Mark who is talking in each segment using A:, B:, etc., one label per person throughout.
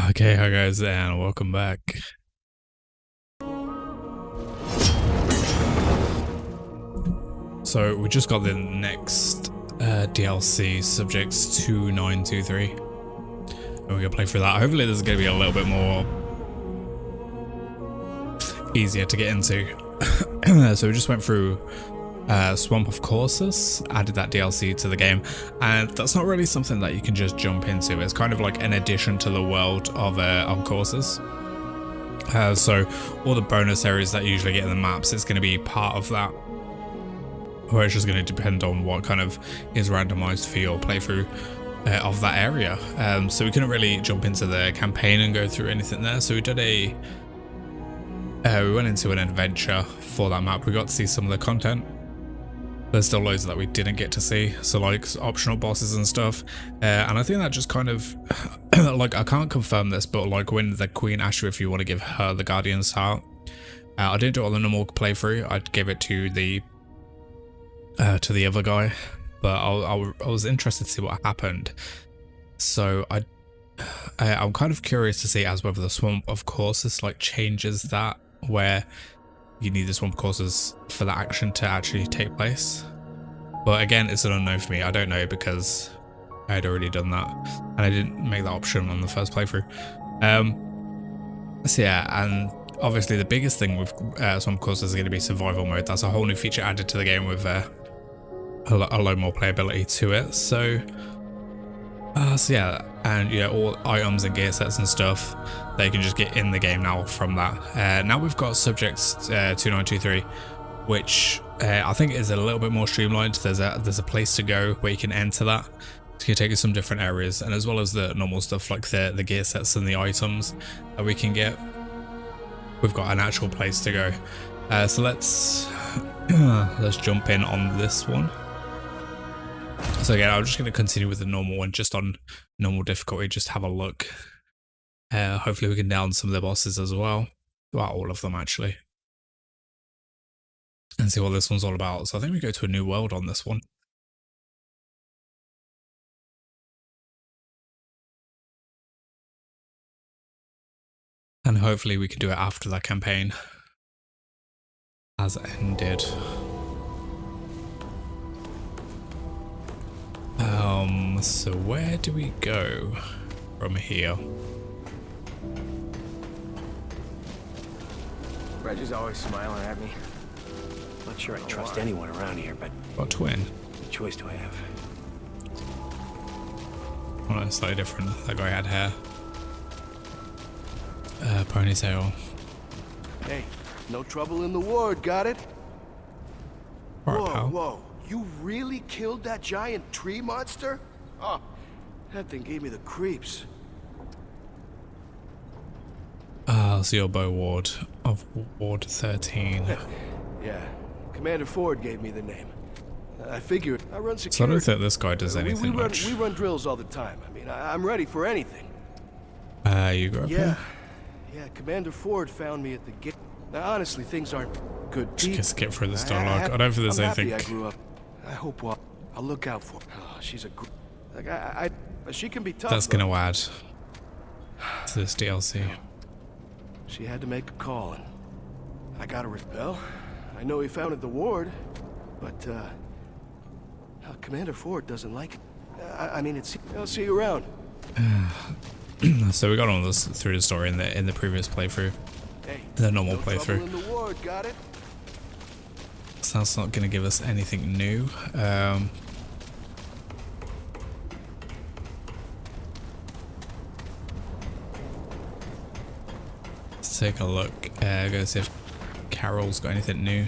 A: Okay, hi guys, and welcome back. So we just got the next DLC, Subjects 2923. And we're gonna play through that. Hopefully this is gonna be a little bit more easier to get into. So we just went through Swamp of Courses, added that DLC to the game, and that's not really something that you can just jump into. It's kind of like an addition to the world of Courses. So all the bonus areas that you usually get in the maps, it's going to be part of that, or it's just going to depend on what kind of is randomized for your playthrough of that area. So we couldn't really jump into the campaign and go through anything there, so we did we went into an adventure for that map. We got to see some of the content. There's still loads that we didn't get to see, so like optional bosses and stuff, and I think that just kind of like, I can't confirm this, but like when the queen asked you if you want to give her the guardian's heart, I didn't do it on the normal playthrough. I gave it to the other guy, but I was interested to see what happened. So I'm kind of curious to see as whether the Swamp of Courses like changes that, where you need the Swamp Courses for the action to actually take place. But again, it's an unknown for me. I don't know, because I had already done that and I didn't make that option on the first playthrough. So yeah, and obviously the biggest thing with Swamp Courses is going to be survival mode. That's a whole new feature added to the game with a lot more playability to it. So yeah, and yeah, all items and gear sets and stuff that you can just get in the game now from that. Now we've got Subjects 2923, which I think is a little bit more streamlined. There's a place to go where you can enter that. So you take you some different areas, and as well as the normal stuff like the gear sets and the items that we can get, we've got an actual place to go. So let's jump in on this one. So again, I'm just going to continue with the normal one, just on normal difficulty, just have a look. Hopefully we can down some of the bosses as well. Well, all of them actually. And see what this one's all about. So I think we go to a new world on this one. And hopefully we can do it after that campaign has ended. So where do we go from here?
B: Reggie's always smiling at me.
C: Not sure I trust anyone around here, but
A: Got twin.
C: what choice do I have?
A: Oh, it's slightly different. That guy had hair. Ponytail.
B: Hey, no trouble in the ward, got it?
A: Alright, pal.
B: Whoa, you really killed that giant tree monster? Oh, that thing gave me the creeps.
A: So your bow ward of Ward 13.
B: Yeah, Commander Ford gave me the name. I figured I run security.
A: So I don't think this guy does anything much.
B: We run drills all the time. I mean, I'm ready for anything.
A: You go up here?
B: Yeah, Commander Ford found me at the gate. Now, honestly, things aren't good.
A: Just skip through this dialogue. I don't think there's anything.
B: I grew up. I hope I'll look out for her. Oh, she's a good. Like she can be tough.
A: That's gonna add to this DLC.
B: She had to make a call, and I got her. Well, I know he founded the ward, but Commander Ford doesn't like it. I mean, I'll see you around.
A: So we got all this through the story in the previous playthrough,
B: Hey,
A: the normal
B: no
A: playthrough.
B: trouble in the ward, got it?
A: So that's not gonna give us anything new. Let's take a look. Go see if Carol's got anything new.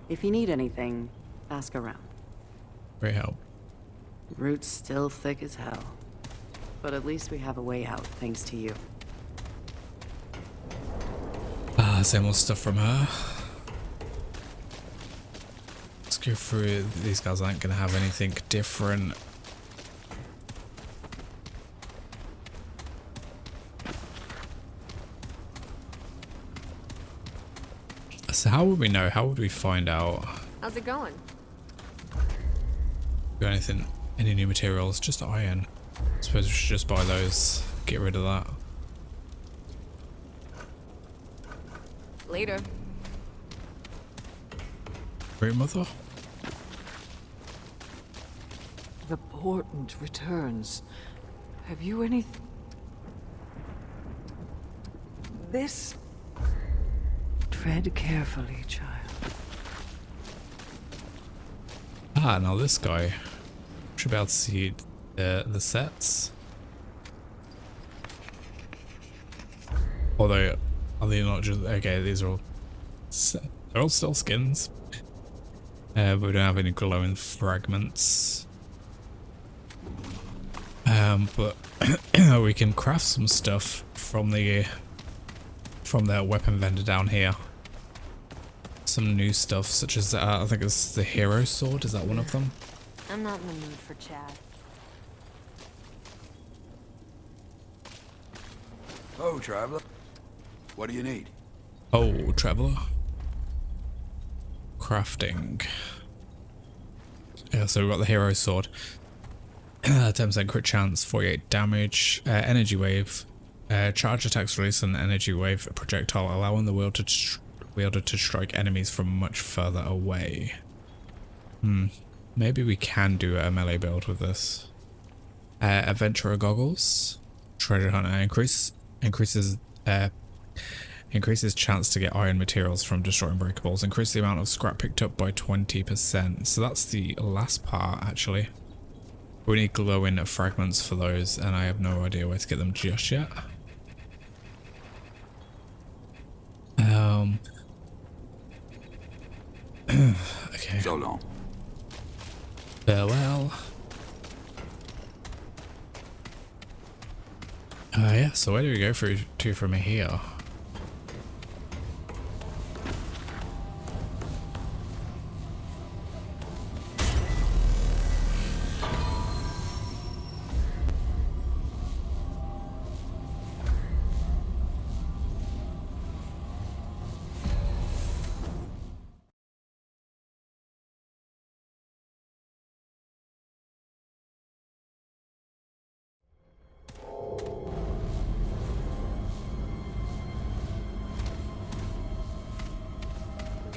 D: If you need anything, ask around.
A: Great help.
D: Root's still thick as hell. But at least we have a way out, thanks to you.
A: Same old stuff from her. Let's go through it. These guys aren't gonna have anything different. So how would we know? How would we find out?
E: How's it going?
A: Got anything Any new materials? Just iron. I suppose we should just buy those. Get rid of that.
E: Later.
A: Great mother.
F: The portent returns. Have you any... This... Tread carefully, child.
A: Ah, now this guy. Should be able to see the sets. Although, are they not just... Okay, these are all... They're all still skins. But we don't have any glowing fragments. But we can craft some stuff from the weapon vendor down here. Some new stuff, such as I think it's the hero sword. Is that one of them?
E: I'm not in the mood for chat.
G: Oh, traveler. What do you need?
A: Oh, traveler. Crafting. Yeah, so we've got the hero sword. 10% crit chance, 48 damage, energy wave, charge attacks release an energy wave projectile, allowing the wielder to strike enemies from much further away. Maybe we can do a melee build with this. Adventurer goggles, treasure hunter increases chance to get iron materials from destroying breakables. Increase the amount of scrap picked up by 20%. So that's the last part, actually. We need glowing fragments for those, and I have no idea where to get them just yet. Okay.
G: So long.
A: Farewell. Yeah, so where do we go through to from here?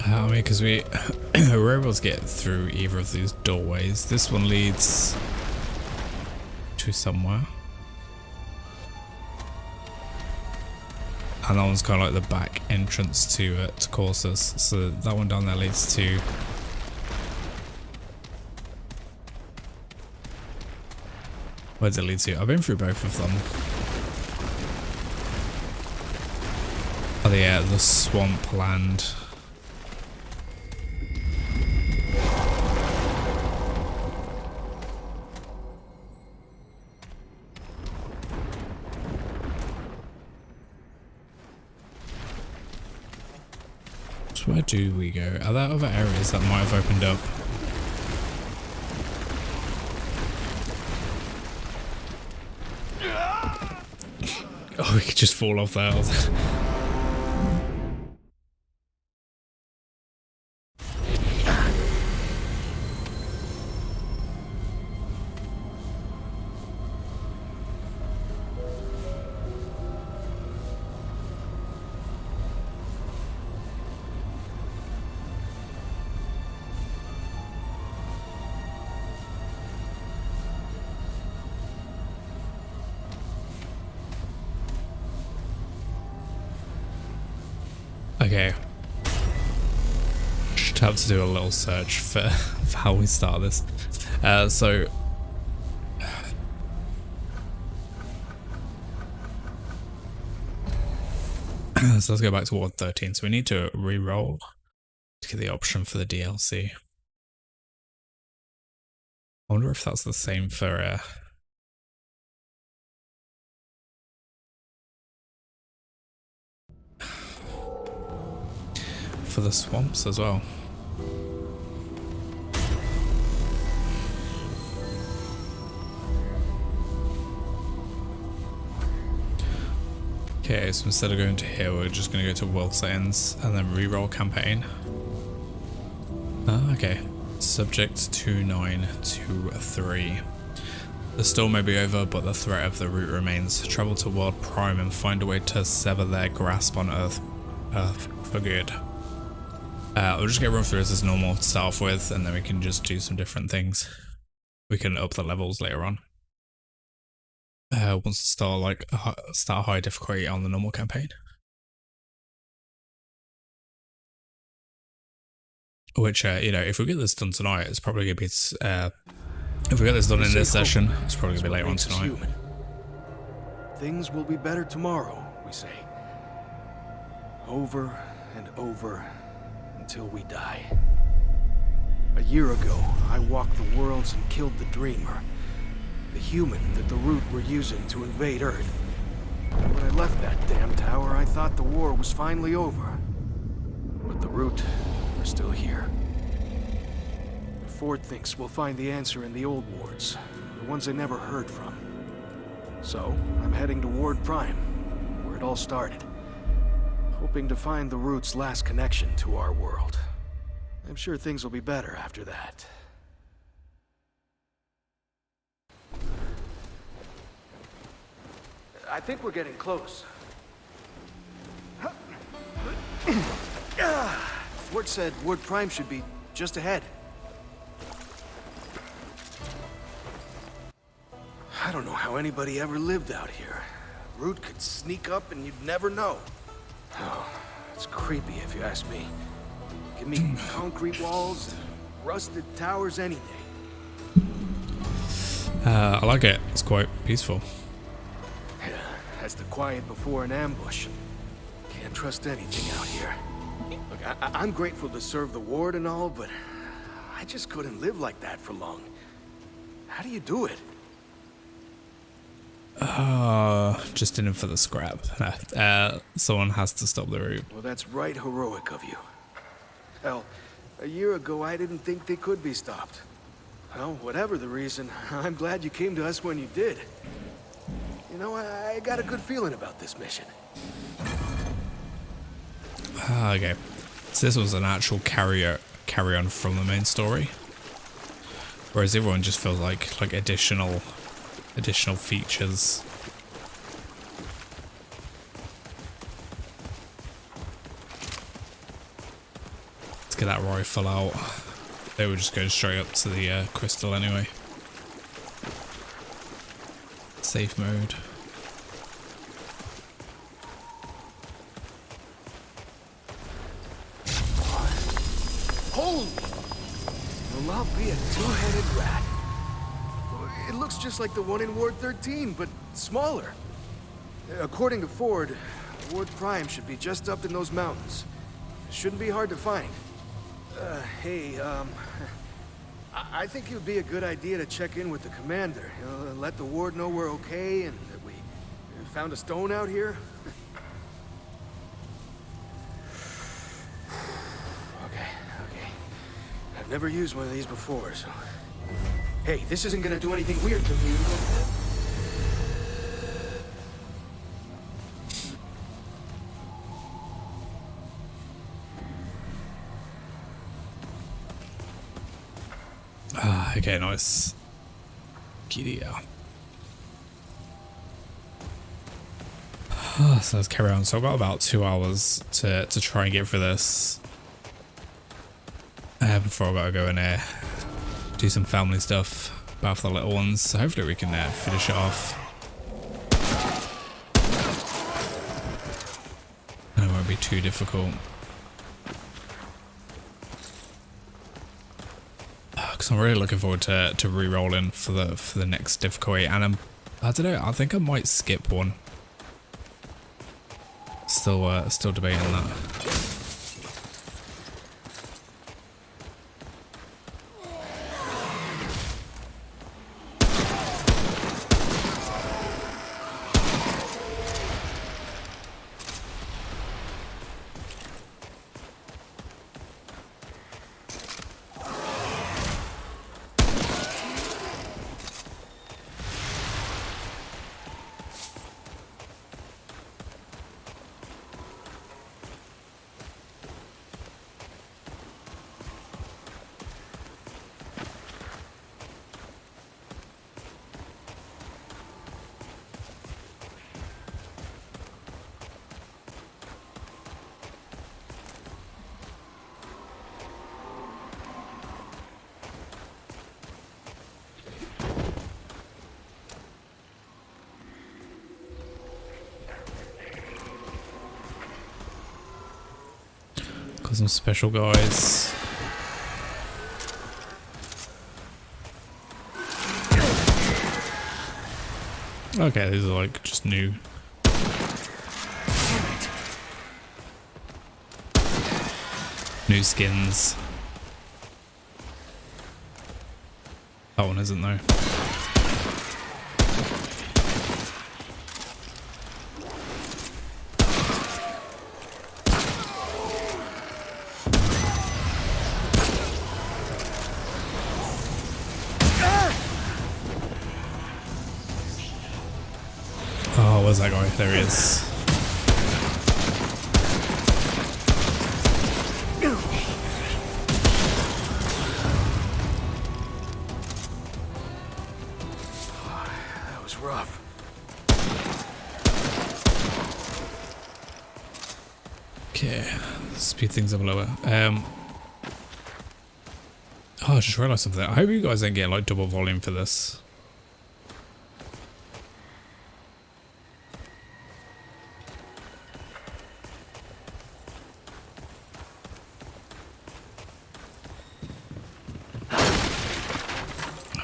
A: I mean, because we were able to get through either of these doorways. This one leads to somewhere. And that one's kind of like the back entrance to Corsus. So that one down there leads to... Where does it lead to? I've been through both of them. Oh yeah, the swamp land. So where do we go? Are there other areas that might have opened up? Oh, we could just fall off there. Okay. Should have to do a little search for how we start this. So let's go back to Ward 13. So we need to re-roll to get the option for the DLC. I wonder if that's the same for the swamps as well. Okay, so instead of going to here, we're just going to go to world settings and then reroll campaign. Okay, subject 2923. The storm may be over, but the threat of the root remains. Travel to World Prime and find a way to sever their grasp on Earth for good. We'll just get run through as normal to start off with, and then we can just do some different things. We can up the levels later on. Once to start start high difficulty on the normal campaign. Which you know, if we get this done tonight, it's probably gonna be if we get this done in this session, it's probably gonna be later on tonight.
B: Things will be better tomorrow, we say. Over and over until we die. A year ago, I walked the worlds and killed the Dreamer, the human that the Root were using to invade Earth. When I left that damn tower, I thought the war was finally over. But the Root are still here. Ford thinks we'll find the answer in the old wards, the ones I never heard from. So, I'm heading to Ward Prime, where it all started. Hoping to find the Root's last connection to our world. I'm sure things will be better after that. I think we're getting close. Ford said Ward Prime should be just ahead. I don't know how anybody ever lived out here. Root could sneak up and you'd never know. Oh, it's creepy if you ask me. Give me concrete walls and rusted towers any day.
A: I like it. It's quite peaceful.
B: Yeah, that's the quiet before an ambush. Can't trust anything out here. Look, I'm grateful to serve the ward and all, but I just couldn't live like that for long. How do you do it?
A: Just in it for the scrap. Someone has to stop the root.
B: Well, that's right heroic of you. Hell, a year ago I didn't think they could be stopped. Well, whatever the reason, I'm glad you came to us when you did. You know, I got a good feeling about this mission.
A: Okay, so this was an actual carry on from the main story, whereas everyone just feels like additional features. Let's get that rifle out. They were just going straight up to the crystal anyway. Safe mode.
B: Holy! Will I'll be a two-headed rat. It looks just like the one in Ward 13, but smaller. According to Ford, Ward Prime should be just up in those mountains. Shouldn't be hard to find. Hey, I think it would be a good idea to check in with the commander. Let the ward know we're okay and that we found a stone out here. Okay. I've never used one of these before, so... Hey, this isn't gonna do anything weird to me.
A: Okay, nice. Giddy-ya. So let's carry on. So I've got about 2 hours to try and get through this. Before I've got to go in there, do some family stuff, bath the little ones. So hopefully we can finish it off. And it won't be too difficult. Because I'm really looking forward to re-rolling for the next difficulty, and I don't know, I think I might skip one. Still debating that. for some special guys. Okay, these are like just new. New skins. That one isn't though. Oh, where's that guy? There he is.
B: That was rough.
A: Okay, speed things up a little bit. Oh, I just realised something. I hope you guys don't get like double volume for this.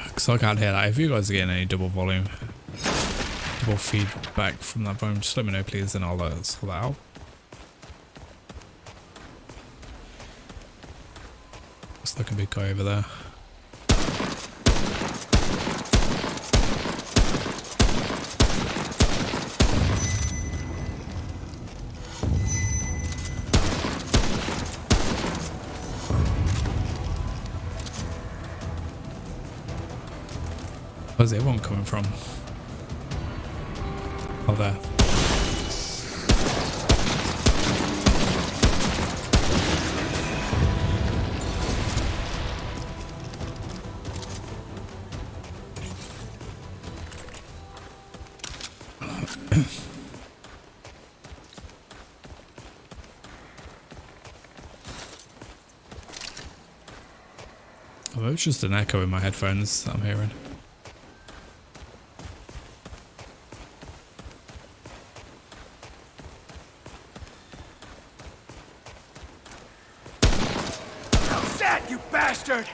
A: Because I can't hear that. If you guys are getting any double volume, double feedback from that volume, just let me know please and I'll sort that out. Looks like a big guy over there. Where's everyone coming from? Oh, there. Oh, it's just an echo in my headphones that I'm hearing.
B: How's that, you bastard?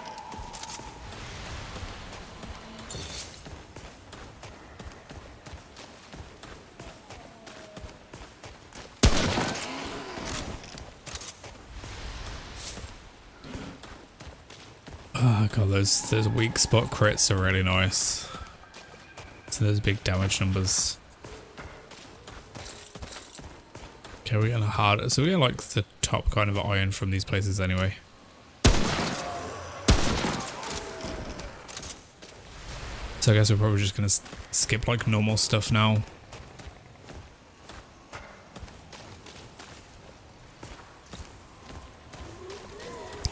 A: Oh god, those weak spot crits are really nice. So those big damage numbers. Okay, we're getting a hard. So we're getting like the top kind of iron from these places anyway. So I guess we're probably just gonna skip like normal stuff now.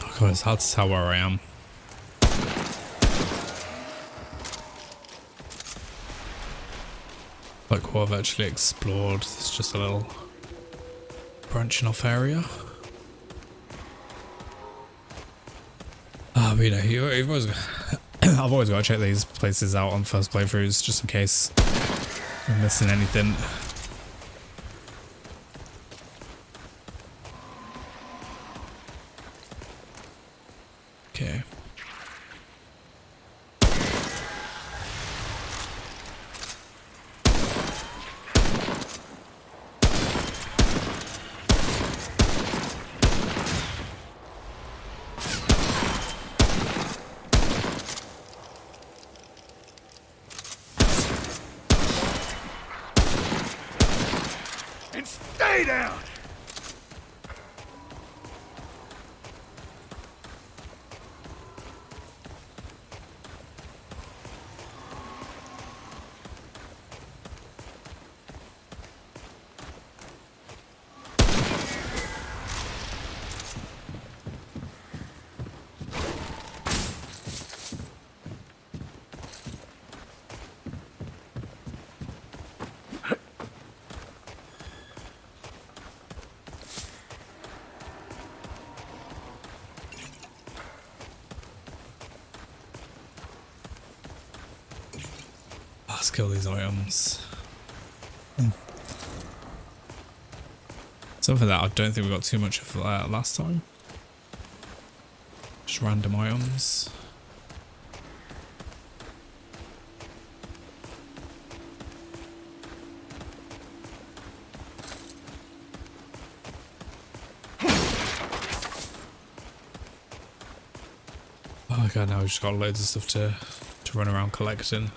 A: Oh god, it's hard to tell where I am. Like what I've actually explored, it's just a little branching off area. But you know, you've always I've always got to check these places out on first playthroughs just in case I'm missing anything. Okay.
B: And stay down!
A: Let's kill these items. Something that I don't think we got too much of last time. Just random items. Oh god, now we've just got loads of stuff to run around collecting.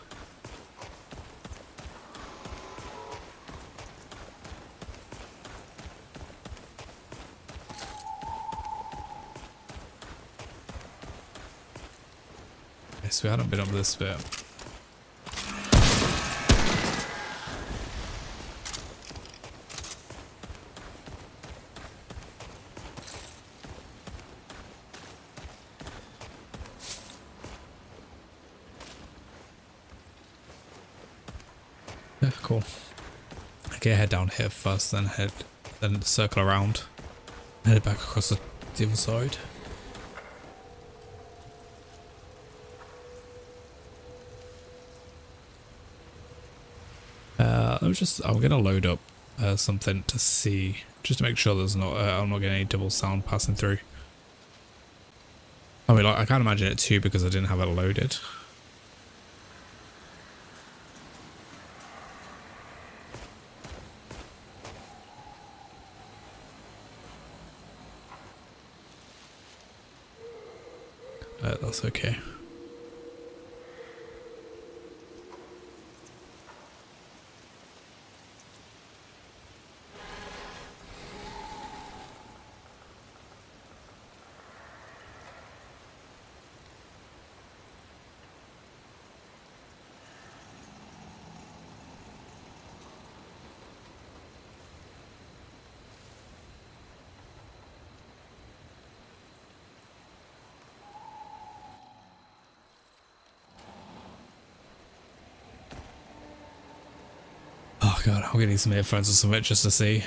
A: Yes, we hadn't been up this bit. Yeah, cool. Okay, head down here first, then circle around, head back across the other side. I'm gonna load up something to see, just to make sure there's not I'm not getting any double sound passing through. I mean, like, I can't imagine it too because I didn't have it loaded. That's okay. Oh god, I'm gonna need some earphones or something just to see.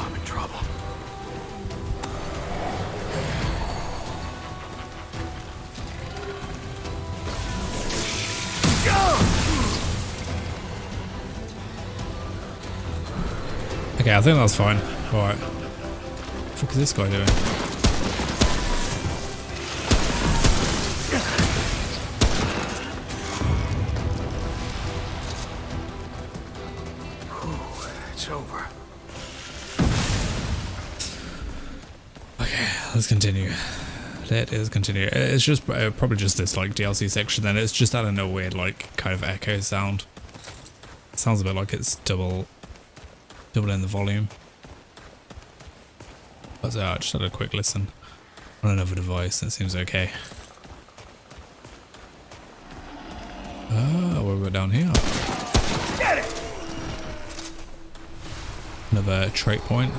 B: I'm in trouble.
A: Okay, I think that's fine. Alright. What the fuck is this guy doing?
B: It's over.
A: Okay, let's continue. Let us continue. It's just probably just this like DLC section. Then it's just adding a weird like kind of echo sound. It sounds a bit like it's doubling the volume. But I just had a quick listen on another device. It seems okay. Ah, we're down here.
B: Get it!
A: Another trait point.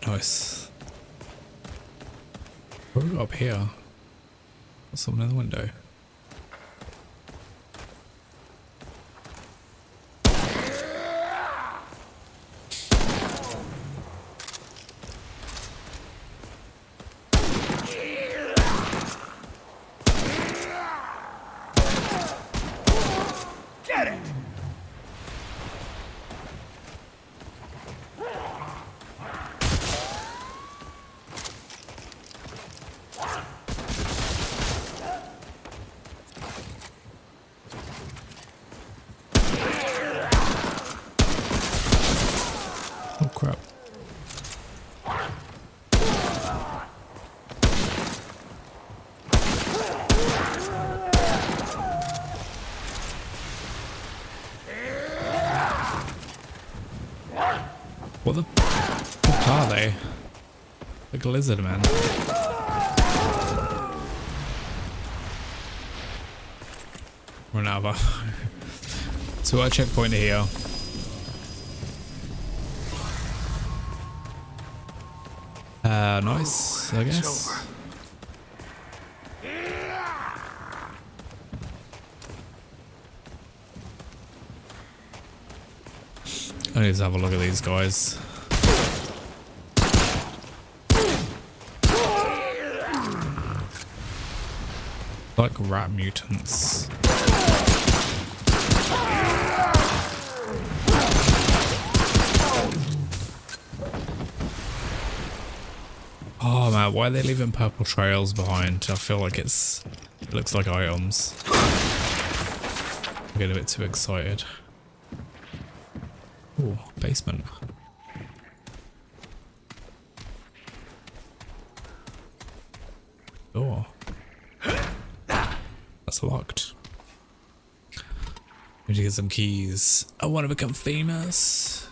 A: Nice. What have we got up here? There's someone in the window.
B: Get it!
A: crap. What the fuck are they? Like a lizard man. Run out of our so our checkpoint here. Nice, I guess. I need to have a look at these guys. Like rat mutants. Oh man, why are they leaving purple trails behind? I feel like it looks like items. I'm getting a bit too excited. Ooh, basement. Door. That's locked. Need to get some keys. I want to become famous.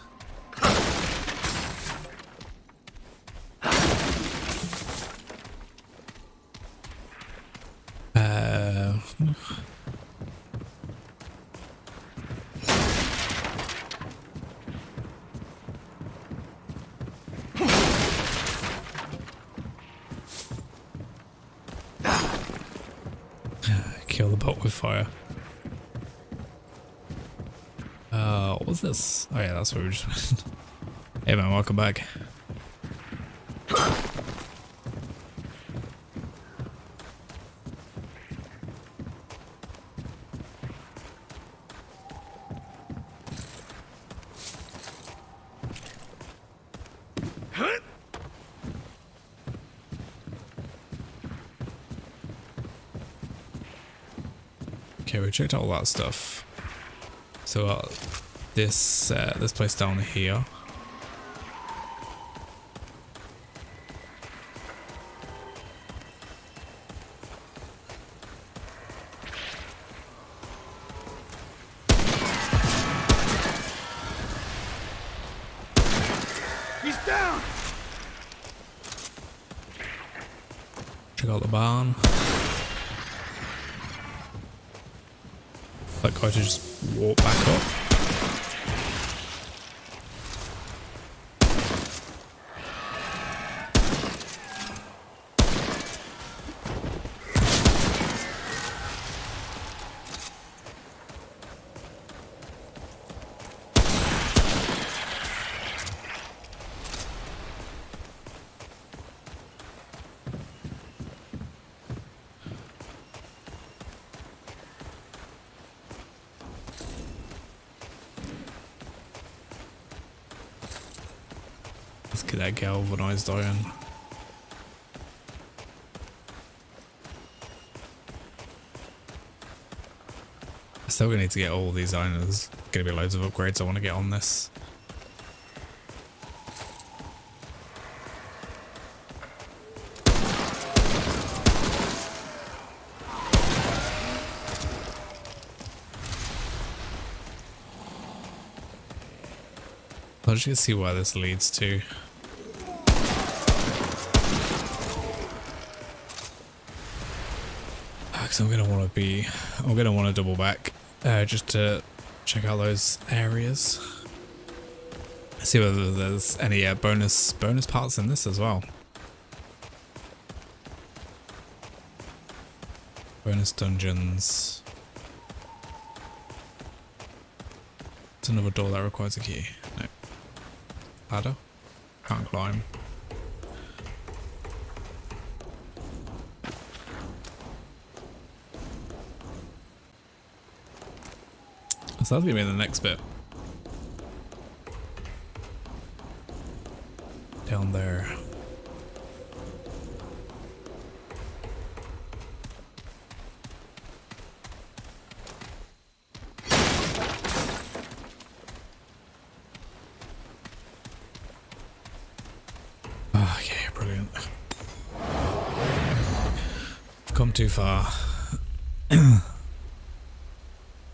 A: Kill the bot with fire. What was this? Oh yeah, that's where we just went. Hey man, welcome back. Okay, we checked out all that stuff. So this place down here.
B: He's down.
A: Check out the barn. That guy to just walk back up. Let's get that galvanized iron. Still gonna need to get all these iron. There's gonna be loads of upgrades I want to get on this. I'll just see where this leads to. Because I'm gonna want to double back just to check out those areas. See whether there's any bonus parts in this as well. Bonus dungeons. It's another door that requires a key. No. Ladder? Can't climb. So that's gonna be the next bit. Down there. Okay, brilliant. I've come too far.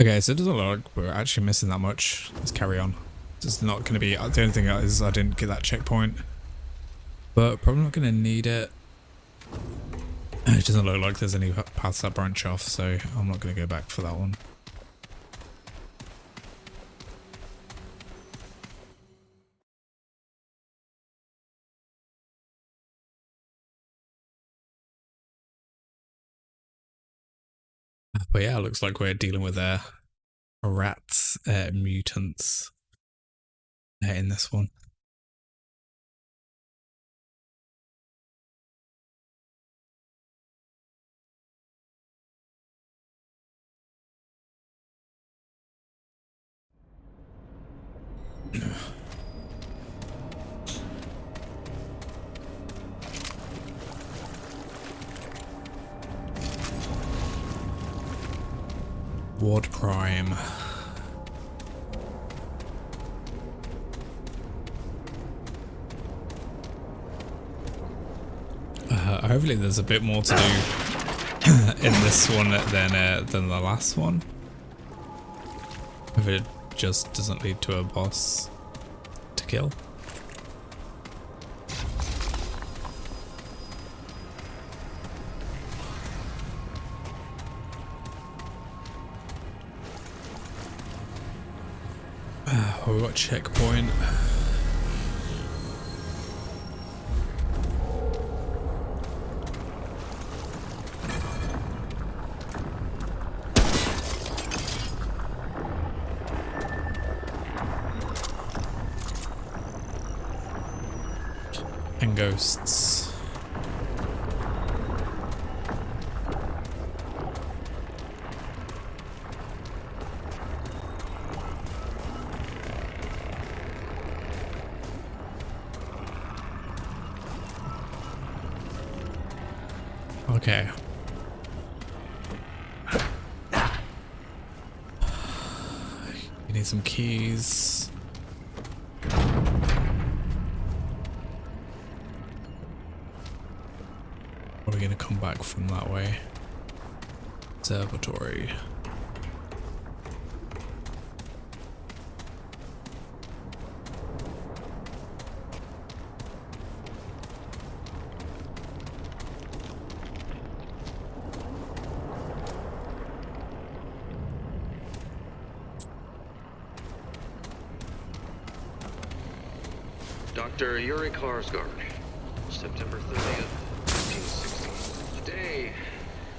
A: Okay, so it doesn't look like we're actually missing that much. Let's carry on. It's not going to be... The only thing is I didn't get that checkpoint. But probably not going to need it. It doesn't look like there's any paths that branch off, so I'm not going to go back for that one. But yeah, it looks like we're dealing with rats, mutants in this one. Ward Prime. Hopefully there's a bit more to do in this one than the last one. If it just doesn't lead to a boss to kill. We got checkpoint. And ghosts. Okay. You need some keys. Are we gonna come back from that way? Observatory.
H: Dr. Yuri Karsgard, September 30th, 1960. Today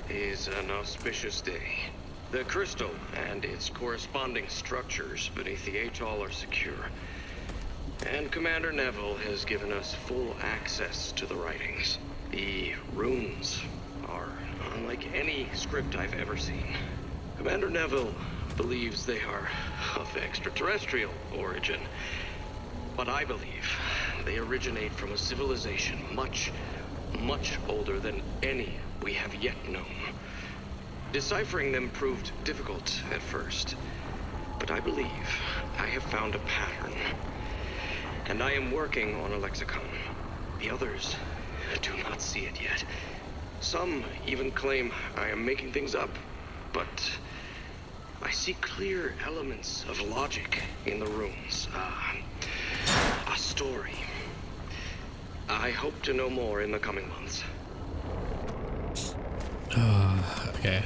H: is an auspicious day. The crystal and its corresponding structures beneath the atoll are secure. And Commander Neville has given us full access to the writings. The runes are unlike any script I've ever seen. Commander Neville believes they are of extraterrestrial origin. But I believe they originate from a civilization much, much older than any we have yet known. Deciphering them proved difficult at first, but I believe I have found a pattern. And I am working on a lexicon. The others do not see it yet. Some even claim I am making things up, but I see clear elements of logic in the runes. A story. I hope to know more in the coming months.
A: Okay.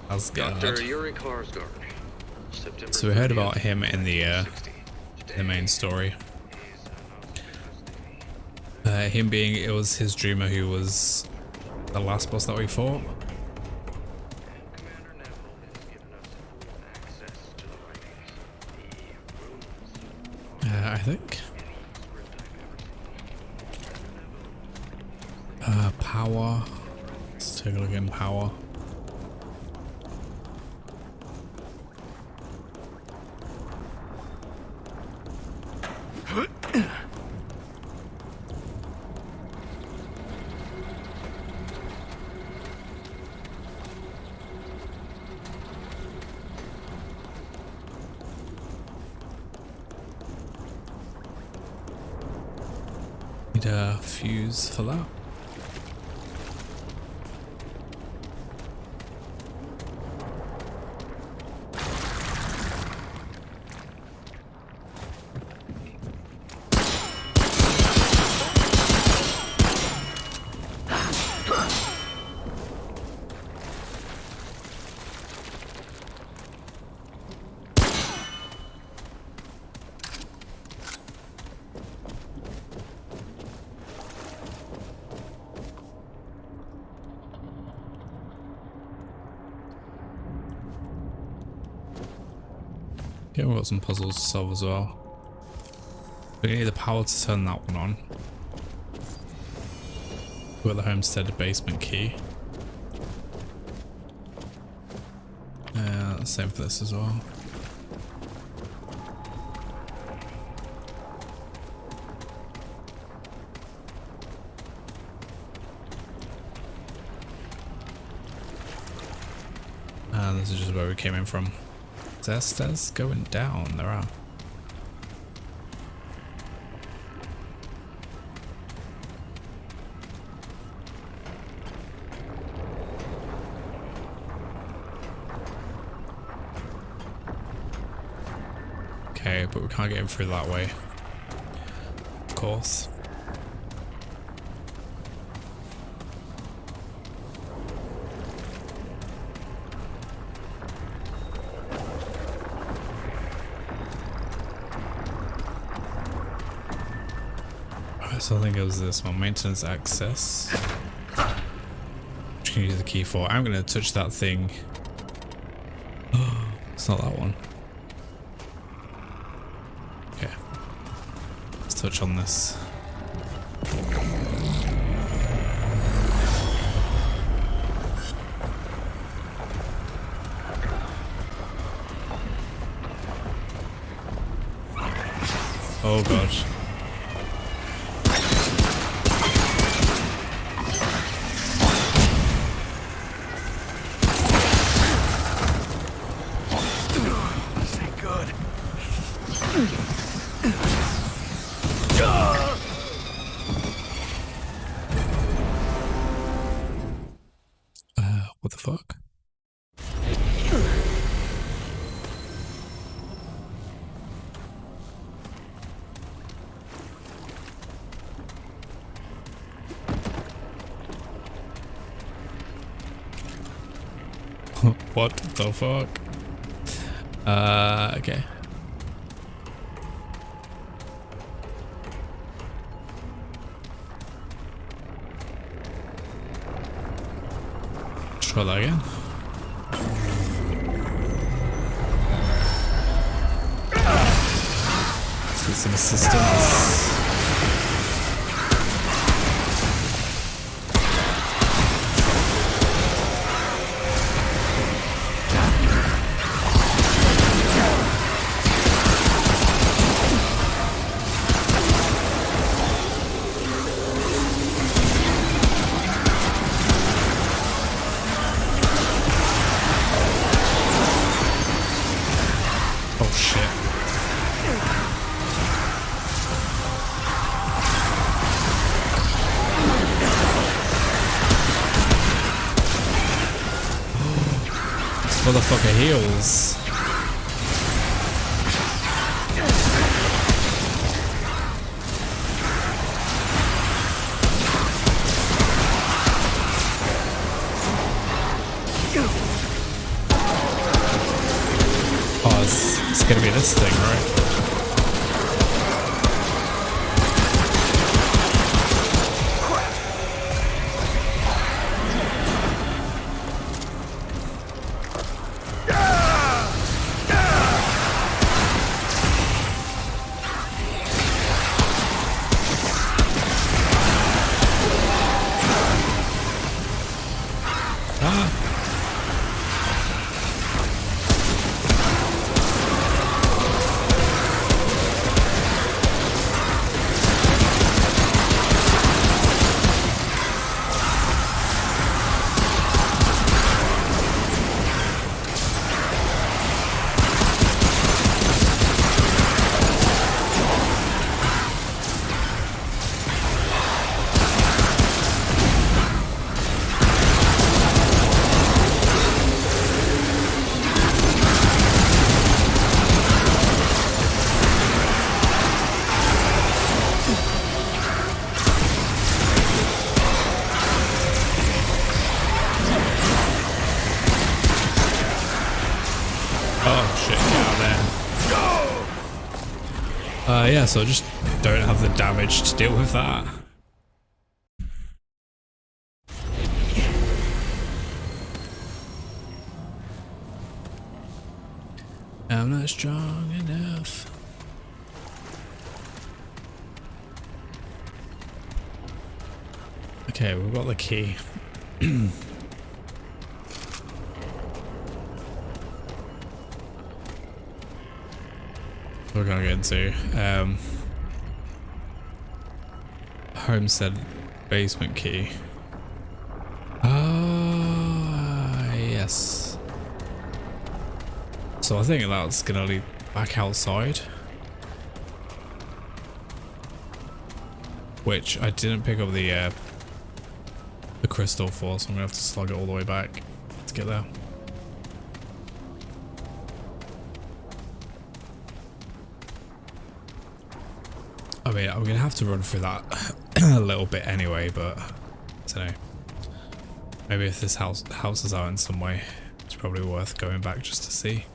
A: That's good.
H: Dr. Yuri Karsgard. September
A: So we heard
H: 30th,
A: about him in the
H: 1960.
A: main story. Him being, it was his dreamer who was the last boss that we fought.
H: Commander Neville has given us full access to the writings. The runes.
A: I think. Power. Let's take a look in power. Need a fuse for that. Okay, we've got some puzzles to solve as well. We need the power to turn that one on. We've got the homestead basement key. Same for this as well. And this is just where we came in from. Stairs going down, there are. Okay, but we can't get in through that way. Of course. So I think it was this one, maintenance access. Which can use the key for. I'm gonna touch that thing. It's not that one. Okay. Let's touch on this. Oh gosh. What the fuck? What the fuck? Okay. Try that again. Let's get some assistance. Oh shit. This motherfucker heals. Oh, it's gonna be this thing, right? yeah, so I just don't have the damage to deal with that. I'm not strong enough. Okay, we've got the key. We're gonna get into homestead basement key. Ah, yes. So I think that's gonna lead back outside, which I didn't pick up the crystal for, so I'm gonna have to slug it all the way back to get there. I mean, I'm gonna have to run through that a little bit anyway, but I don't know. Maybe if this house is out in some way, it's probably worth going back just to see.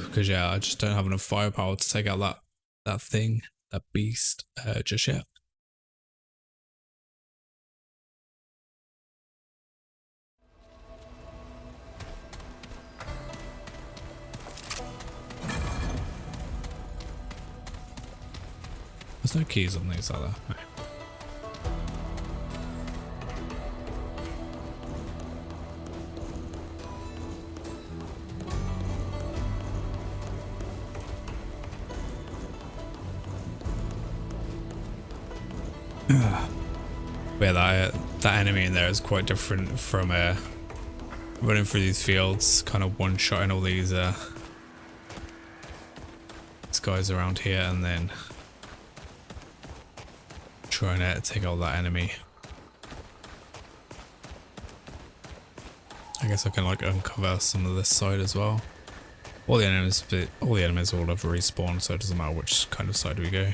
A: Because yeah, I just don't have enough firepower to take out that thing, that beast, just yet. There's no keys on these, are there? No. Yeah, that enemy in there is quite different from running through these fields, kind of one-shotting all these guys around here and then trying to take out that enemy. I guess I can like uncover some of this side as well. All the enemies will have respawned, so it doesn't matter which kind of side we go.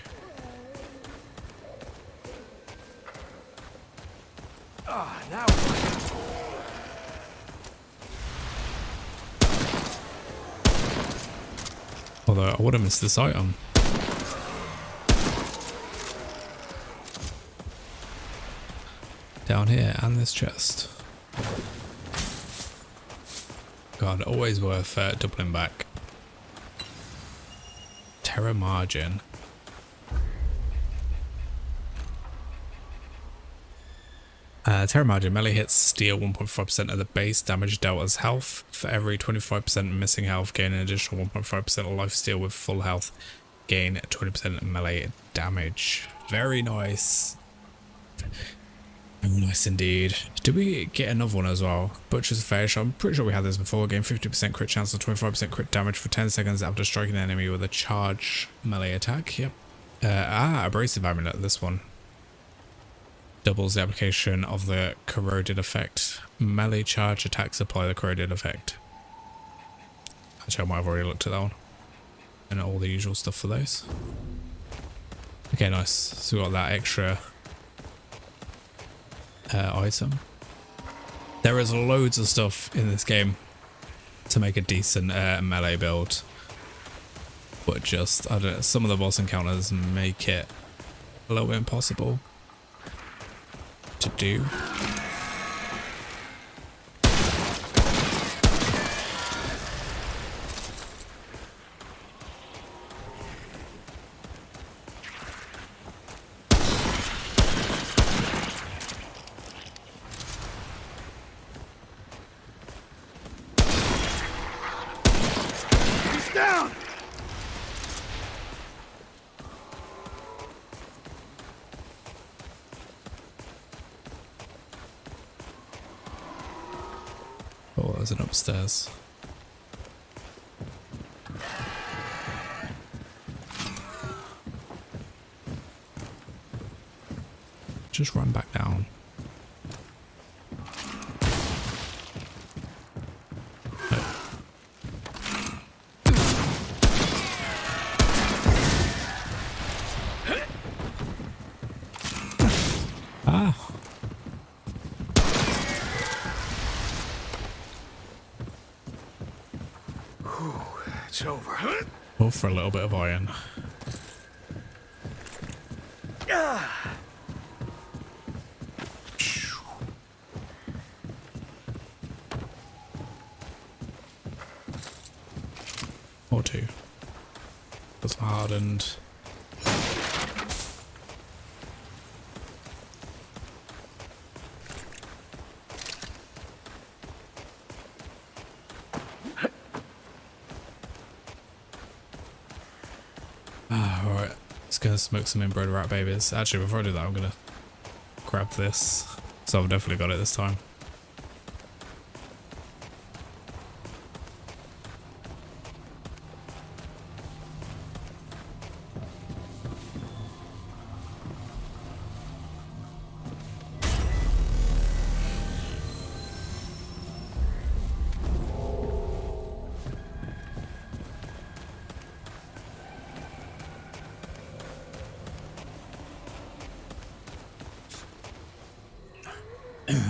A: Although I would have missed this item. Down here and this chest. God, always worth doubling back. Terra margin. Terra margin melee hits steal 1.5% of the base damage dealt as health. For every 25% missing health, gain an additional 1.5% life steal. With full health, gain 20% melee damage. Very nice. Very nice indeed. Did we get another one as well? Butcher's Fetish. I'm pretty sure we had this before. Gain 50% crit chance and 25% crit damage for 10 seconds after striking an enemy with a charge melee attack. Yep. Abrasive amulet, this one. Doubles the application of the corroded effect. Melee charge attacks apply the corroded effect. Actually, I might have already looked at that one. And all the usual stuff for those. Okay, nice. So we got that extra item. There is loads of stuff in this game to make a decent melee build. But just, I don't know, some of the boss encounters make it a little bit impossible to do.
B: He's down!
A: Oh, there's an upstairs. Just run back down.
B: It's over.
A: Or for a little bit of iron. Or two. That's hardened. Alright, let's go smoke some inbred rat babies. Actually, before I do that, I'm gonna grab this. So I've definitely got it this time.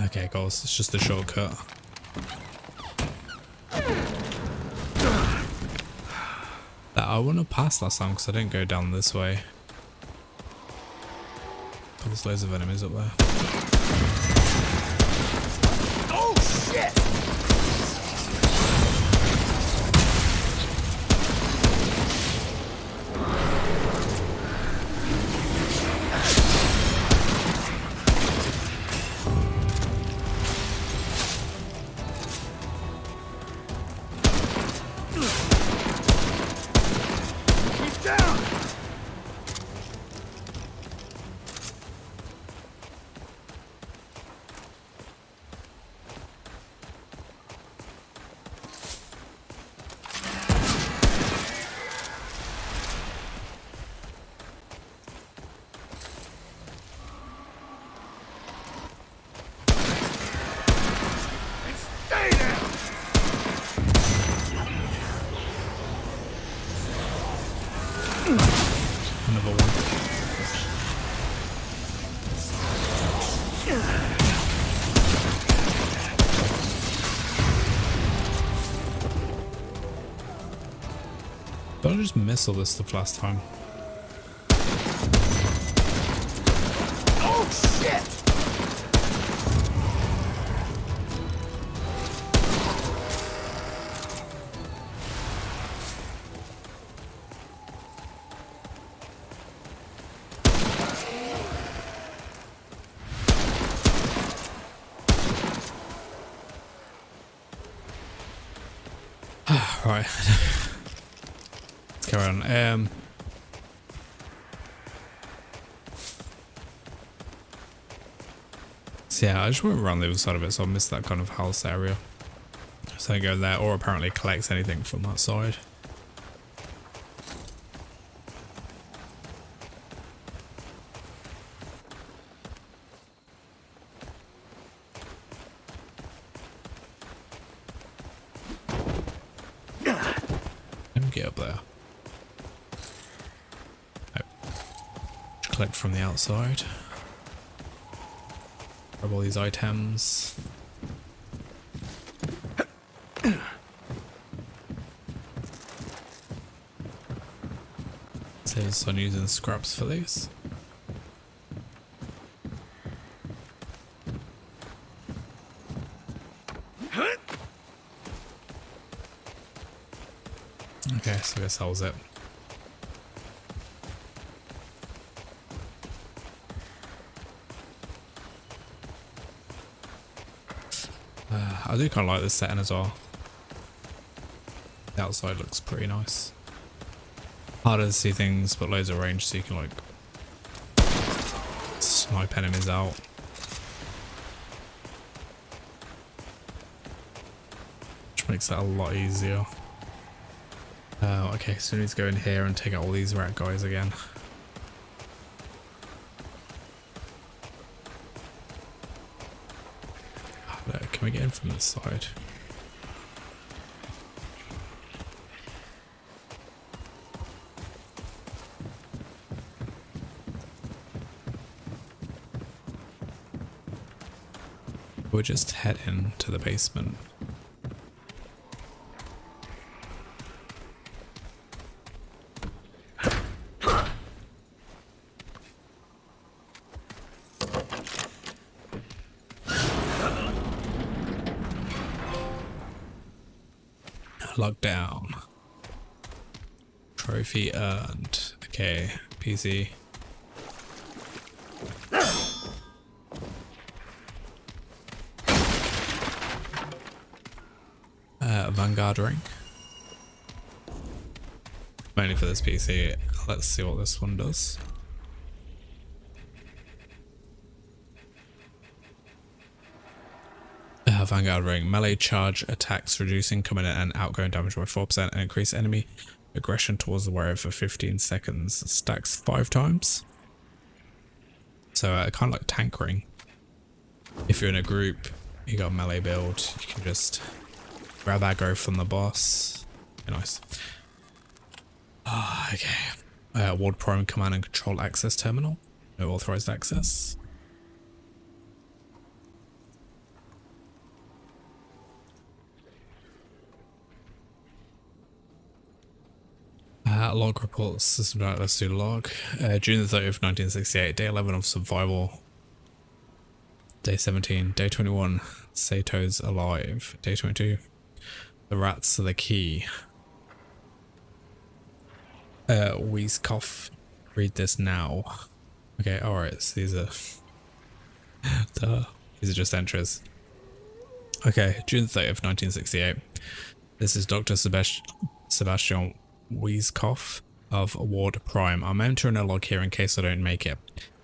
A: Okay, guys, it's just a shortcut. I wouldn't have passed last time because I didn't go down this way. There's loads of enemies up there.
B: Oh shit!
A: Another one. Did I just miss all this stuff last time?
B: Oh shit!
A: Right. Let's carry on. So yeah, I just went around the other side of it, so I missed that kind of house area. So I go there, or apparently collects anything from that side. Get up there. Oh. Collect from the outside. Grab all these items. Says I'm using scraps for these. Okay, so I guess that was it. I do kind of like this setting as well. The outside looks pretty nice. Harder to see things, but loads of range so you can like snipe enemies out. Which makes that a lot easier. Okay, so we need to go in here and take out all these rat guys again. Can we get in from this side? We'll just head into the basement. Lockdown. Trophy earned. Okay, PC. Vanguard ring. Mainly for this PC. Let's see what this one does. Vanguard ring. Melee charge attacks reduce incoming and outgoing damage by 4% and increase enemy aggression towards the warrior for 15 seconds. Stacks 5 times. So kind of like tank ring. If you're in a group, you got a melee build, you can just grab aggro from the boss. Very nice. Okay. Ward Prime command and control access terminal. No authorized access. Log reports. System. Let's do log. June the 30th, 1968. Day 11 of survival. Day 17. Day 21. Sato's alive. Day 22. The rats are the key. Wheeze cough. Read this now. Okay, alright. So these are... these are just entries. Okay, June 30th, 1968. This is Dr. Sebastian Weizkopf of Ward Prime. I'm entering a log here in case I don't make it.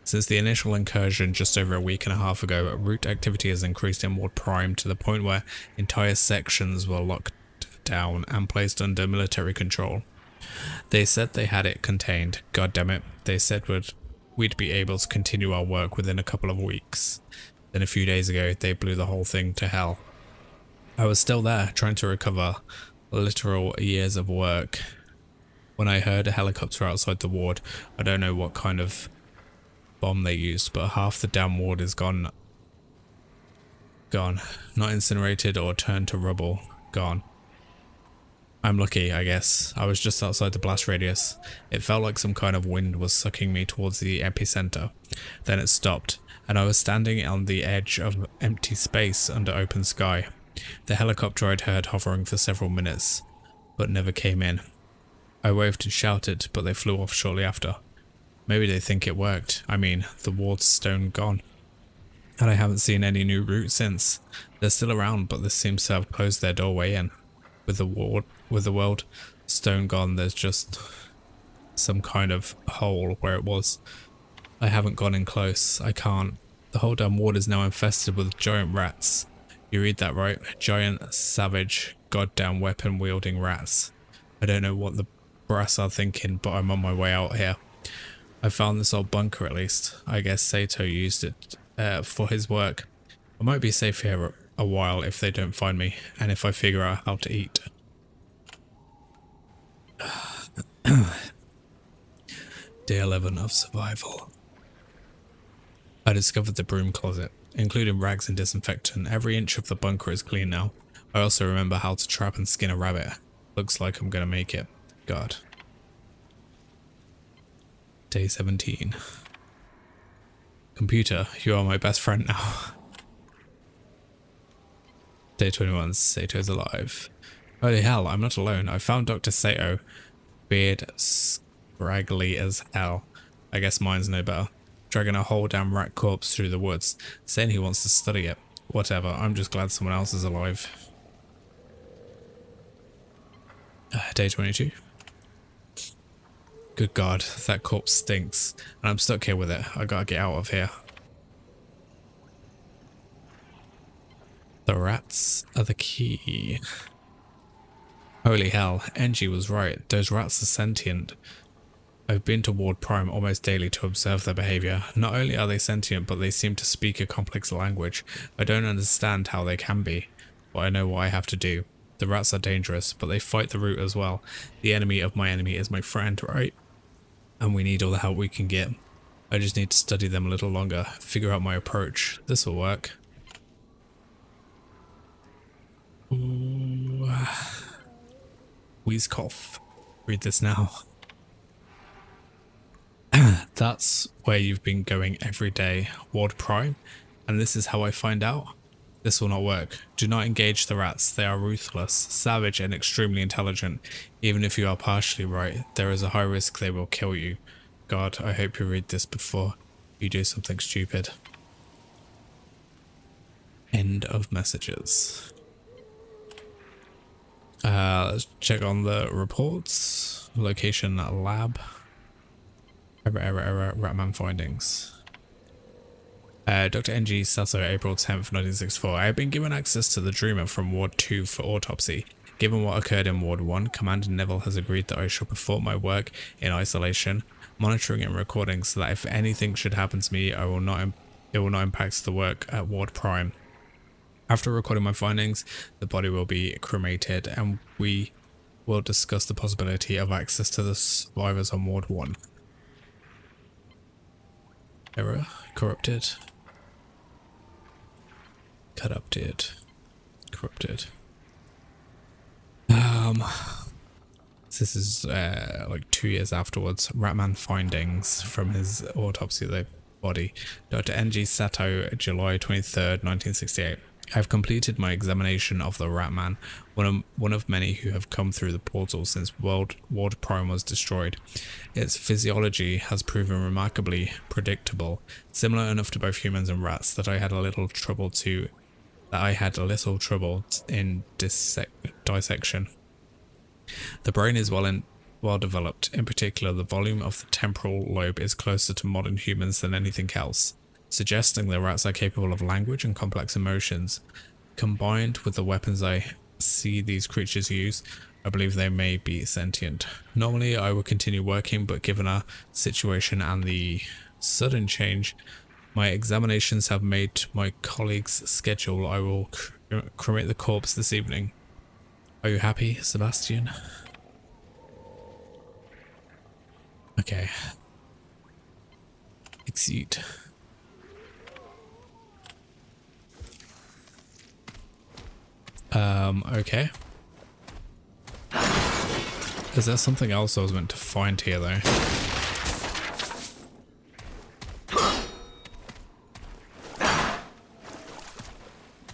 A: Since the initial incursion just over a week and a half ago, route activity has increased in Ward Prime to the point where entire sections were locked down and placed under military control. They said they had it contained. God damn it. They said we'd be able to continue our work within a couple of weeks. Then a few days ago, they blew the whole thing to hell. I was still there, trying to recover literal years of work, when I heard a helicopter outside the ward. I don't know what kind of bomb they used, but half the damn ward is gone. Gone. Not incinerated or turned to rubble. Gone. I'm lucky, I guess. I was just outside the blast radius. It felt like some kind of wind was sucking me towards the epicenter. Then it stopped, and I was standing on the edge of empty space under open sky. The helicopter I'd heard hovering for several minutes, but never came in. I waved and shouted, but they flew off shortly after. Maybe they think it worked. I mean, the ward's stone gone. And I haven't seen any new route since. They're still around, but this seems to have closed their doorway in. With the world stone gone, there's just some kind of hole where it was. I haven't gone in close. I can't. The whole damn ward is now infested with giant rats. You read that right? Giant, savage, goddamn weapon-wielding rats. I don't know what the brass are thinking, but I'm on my way out here. I found this old bunker at least. I guess Sato used it for his work. I might be safe here a while if they don't find me, and if I figure out how to eat. Day 11 of survival. I discovered the broom closet, including rags and disinfectant. Every inch of the bunker is clean now. I also remember how to trap and skin a rabbit. Looks like I'm gonna make it. God. Day 17. Computer, you are my best friend now. Day 21, Sato's alive. Holy hell, I'm not alone. I found Dr. Sato. Beard scraggly as hell. I guess mine's no better. Dragging a whole damn rat corpse through the woods, saying he wants to study it. Whatever, I'm just glad someone else is alive. Day 22. Good God, that corpse stinks, and I'm stuck here with it. I gotta get out of here. The rats are the key. Holy hell, Engie was right. Those rats are sentient. I've been to Ward Prime almost daily to observe their behaviour. Not only are they sentient, but they seem to speak a complex language. I don't understand how they can be, but I know what I have to do. The rats are dangerous, but they fight the root as well. The enemy of my enemy is my friend, right? And we need all the help we can get. I just need to study them a little longer, figure out my approach. This will work. Ooh. Wheeze cough. Read this now. That's where you've been going every day, Ward Prime, and this is how I find out. This will not work. Do not engage the rats. They are ruthless, savage, and extremely intelligent. Even if you are partially right, there is a high risk they will kill you. God, I hope you read this before you do something stupid. End of messages. Let's check on the reports. Location lab. Error, Ratman findings. Dr. N.G. Sasso, April 10th, 1964. I have been given access to the Dreamer from Ward 2 for autopsy. Given what occurred in Ward 1, Commander Neville has agreed that I shall perform my work in isolation, monitoring and recording so that if anything should happen to me, it will not impact the work at Ward Prime. After recording my findings, the body will be cremated and we will discuss the possibility of access to the survivors on Ward 1. Error. Corrupted. Corrupted. This is like 2 years afterwards. Ratman findings from his autopsy of the body. Dr. N.G. Sato, July 23rd, 1968. I have completed my examination of the Ratman, one of many who have come through the portal since Ward Prime was destroyed. Its physiology has proven remarkably predictable, similar enough to both humans and rats that I had a little trouble in dissection. The brain is well developed. In particular, the volume of the temporal lobe is closer to modern humans than anything else, suggesting the rats are capable of language and complex emotions. Combined with the weapons I see these creatures use, I believe they may be sentient. Normally I would continue working, but given our situation and the sudden change my examinations have made my colleague's schedule, I will cremate the corpse this evening. Are you happy, Sebastian? Okay. Exit. Okay. Is there something else I was meant to find here though?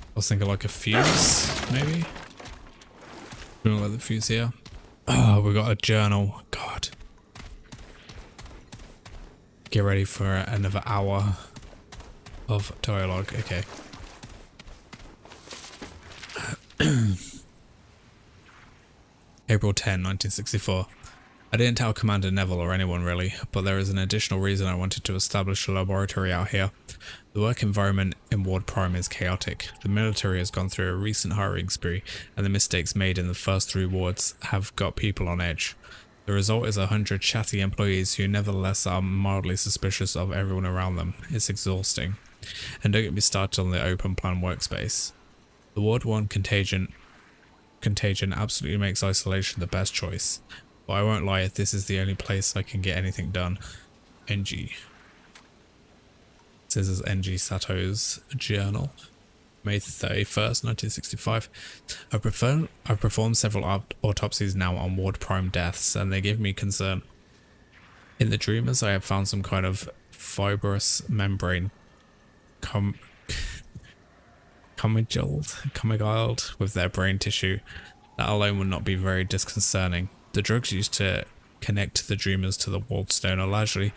A: I was thinking like a fuse, maybe? Don't know the fuse here. Oh, we got a journal. God. Get ready for another hour of dialogue. Okay. April 10, 1964. I didn't tell Commander Neville or anyone really, but there is an additional reason I wanted to establish a laboratory out here. The work environment in Ward Prime is chaotic. The military has gone through a recent hiring spree, and the mistakes made in the first 3 wards have got people on edge. The result is 100 chatty employees who nevertheless are mildly suspicious of everyone around them. It's exhausting. And don't get me started on the open plan workspace. The Ward 1 contagion absolutely makes isolation the best choice. But I won't lie, this is the only place I can get anything done. NG. This is NG Sato's journal. May 31st, 1965. I've performed several autopsies now on Ward Prime deaths, and they give me concern. In the Dreamers, I have found some kind of fibrous membrane comminguled with their brain tissue. That alone would not be very disconcerting. The drugs used to connect the Dreamers to the Worldstone are largely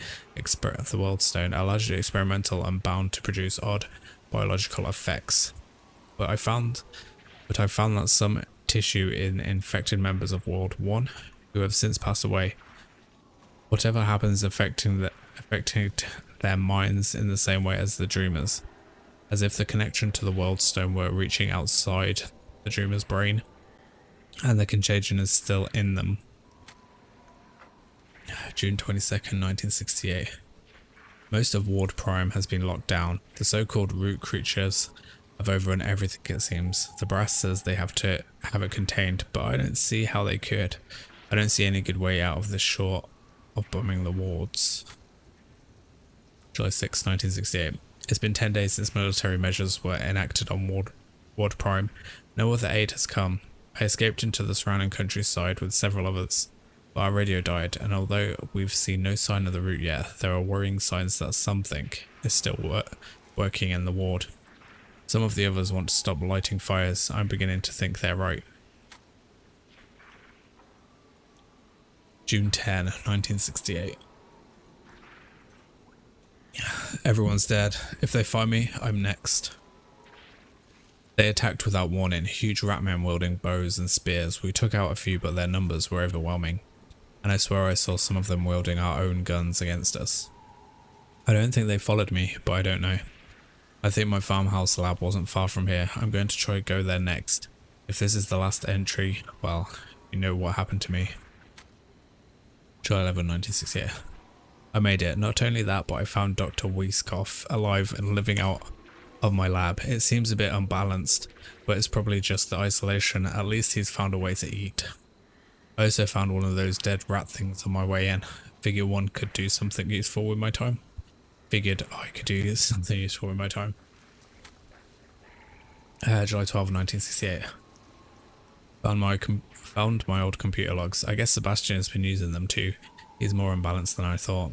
A: experimental and bound to produce odd biological effects. But I found that some tissue in infected members of Ward 1 who have since passed away. Whatever happens affecting their minds in the same way as the Dreamers, as if the connection to the Worldstone were reaching outside the Dreamer's brain, and the contagion is still in them. June 22nd, 1968. Most of Ward Prime has been locked down. The so-called root creatures have overrun everything, it seems. The brass says they have to have it contained, but I don't see how they could. I don't see any good way out of this short of bombing the wards. July 6, 1968. It's been 10 days since military measures were enacted on Ward Prime. No other aid has come. I escaped into the surrounding countryside with several others, but our radio died, and although we've seen no sign of the route yet, there are worrying signs that something is still working in the ward. Some of the others want to stop lighting fires. I'm beginning to think they're right. June 10, 1968. Everyone's dead. If they find me, I'm next. They attacked without warning, huge rat men wielding bows and spears. We took out a few, but their numbers were overwhelming. And I swear I saw some of them wielding our own guns against us. I don't think they followed me, but I don't know. I think my farmhouse lab wasn't far from here. I'm going to try to go there next. If this is the last entry, well, you know what happened to me. July 11, 1968. I made it. Not only that, but I found Dr. Weiskopf alive and living out of my lab. It seems a bit unbalanced, but it's probably just the isolation. At least he's found a way to eat. I also found one of those dead rat things on my way in. Figured one could do something useful with my time. Figured I could do something useful with my time. July 12, 1968. Found my old computer logs. I guess Sebastian has been using them too. He's more unbalanced than I thought.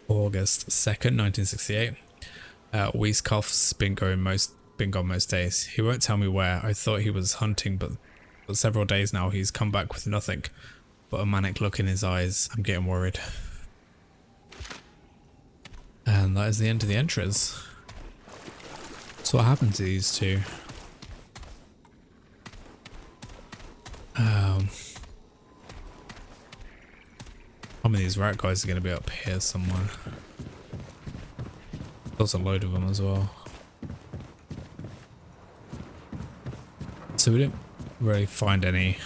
A: August 2nd, 1968. Weiskopf's been gone most days. He won't tell me where. I thought he was hunting, but for several days now he's come back with nothing but a manic look in his eyes. I'm getting worried. And that is the end of the entries. So what happened to these two? How many of these rat guys are going to be up here somewhere? There's a load of them as well. So we didn't really find any.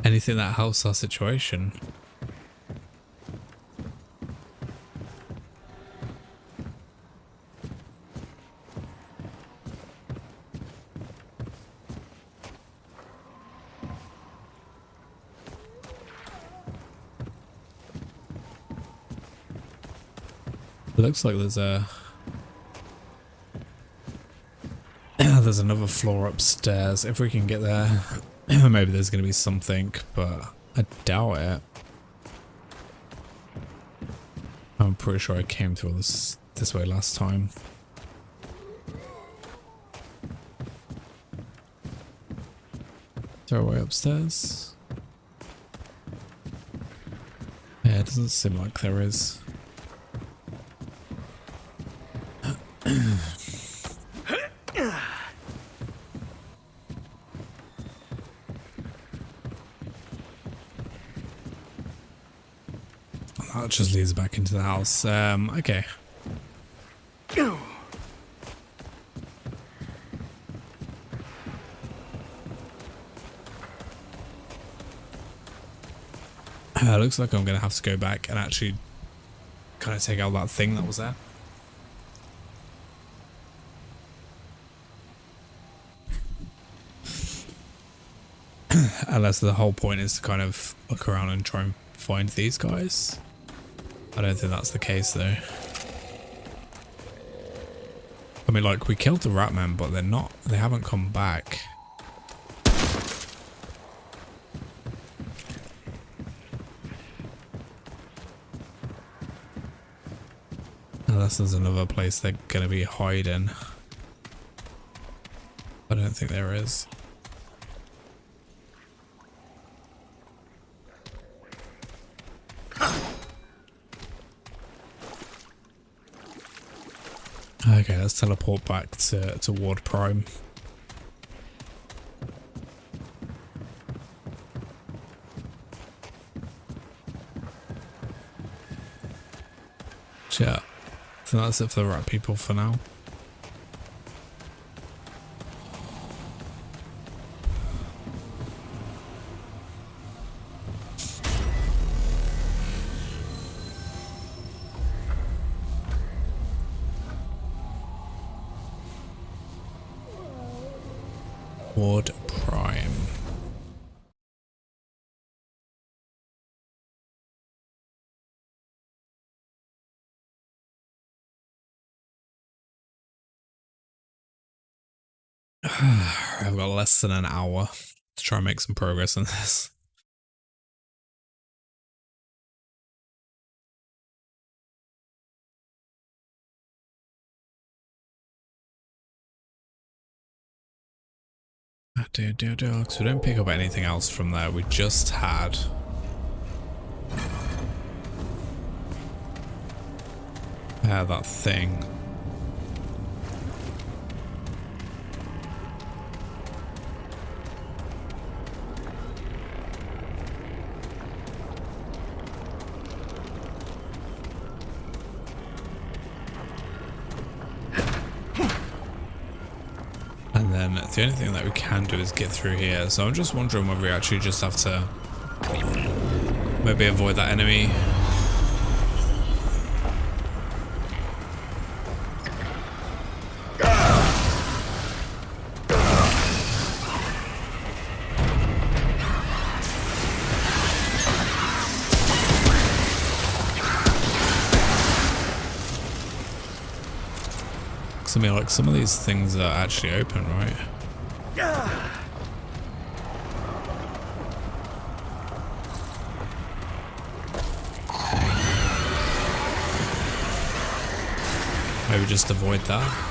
A: Anything that helps our situation. Looks like there's a there's another floor upstairs. If we can get there, maybe there's going to be something, but I doubt it. I'm pretty sure I came through this way last time. Is there a way upstairs? Yeah, it doesn't seem like there is. That just leads back into the house. Okay. Looks like I'm gonna have to go back and actually kind of take out that thing that was there. Unless the whole point is to kind of look around and try and find these guys. I don't think that's the case though. I mean, like, we killed the rat men, but they haven't come back. Unless there's another place they're gonna be hiding. I don't think there is. Okay, let's teleport back to Ward Prime. Yeah, so that's it for the rat people for now. Ward Prime. I've got less than an hour. to try and make some progress on this. So we don't pick up anything else from there. We just had that thing. And then the only thing that we can do is get through here. So I'm just wondering whether we actually just have to maybe avoid that enemy. I mean, like, some of these things are actually open, right? Maybe just avoid that.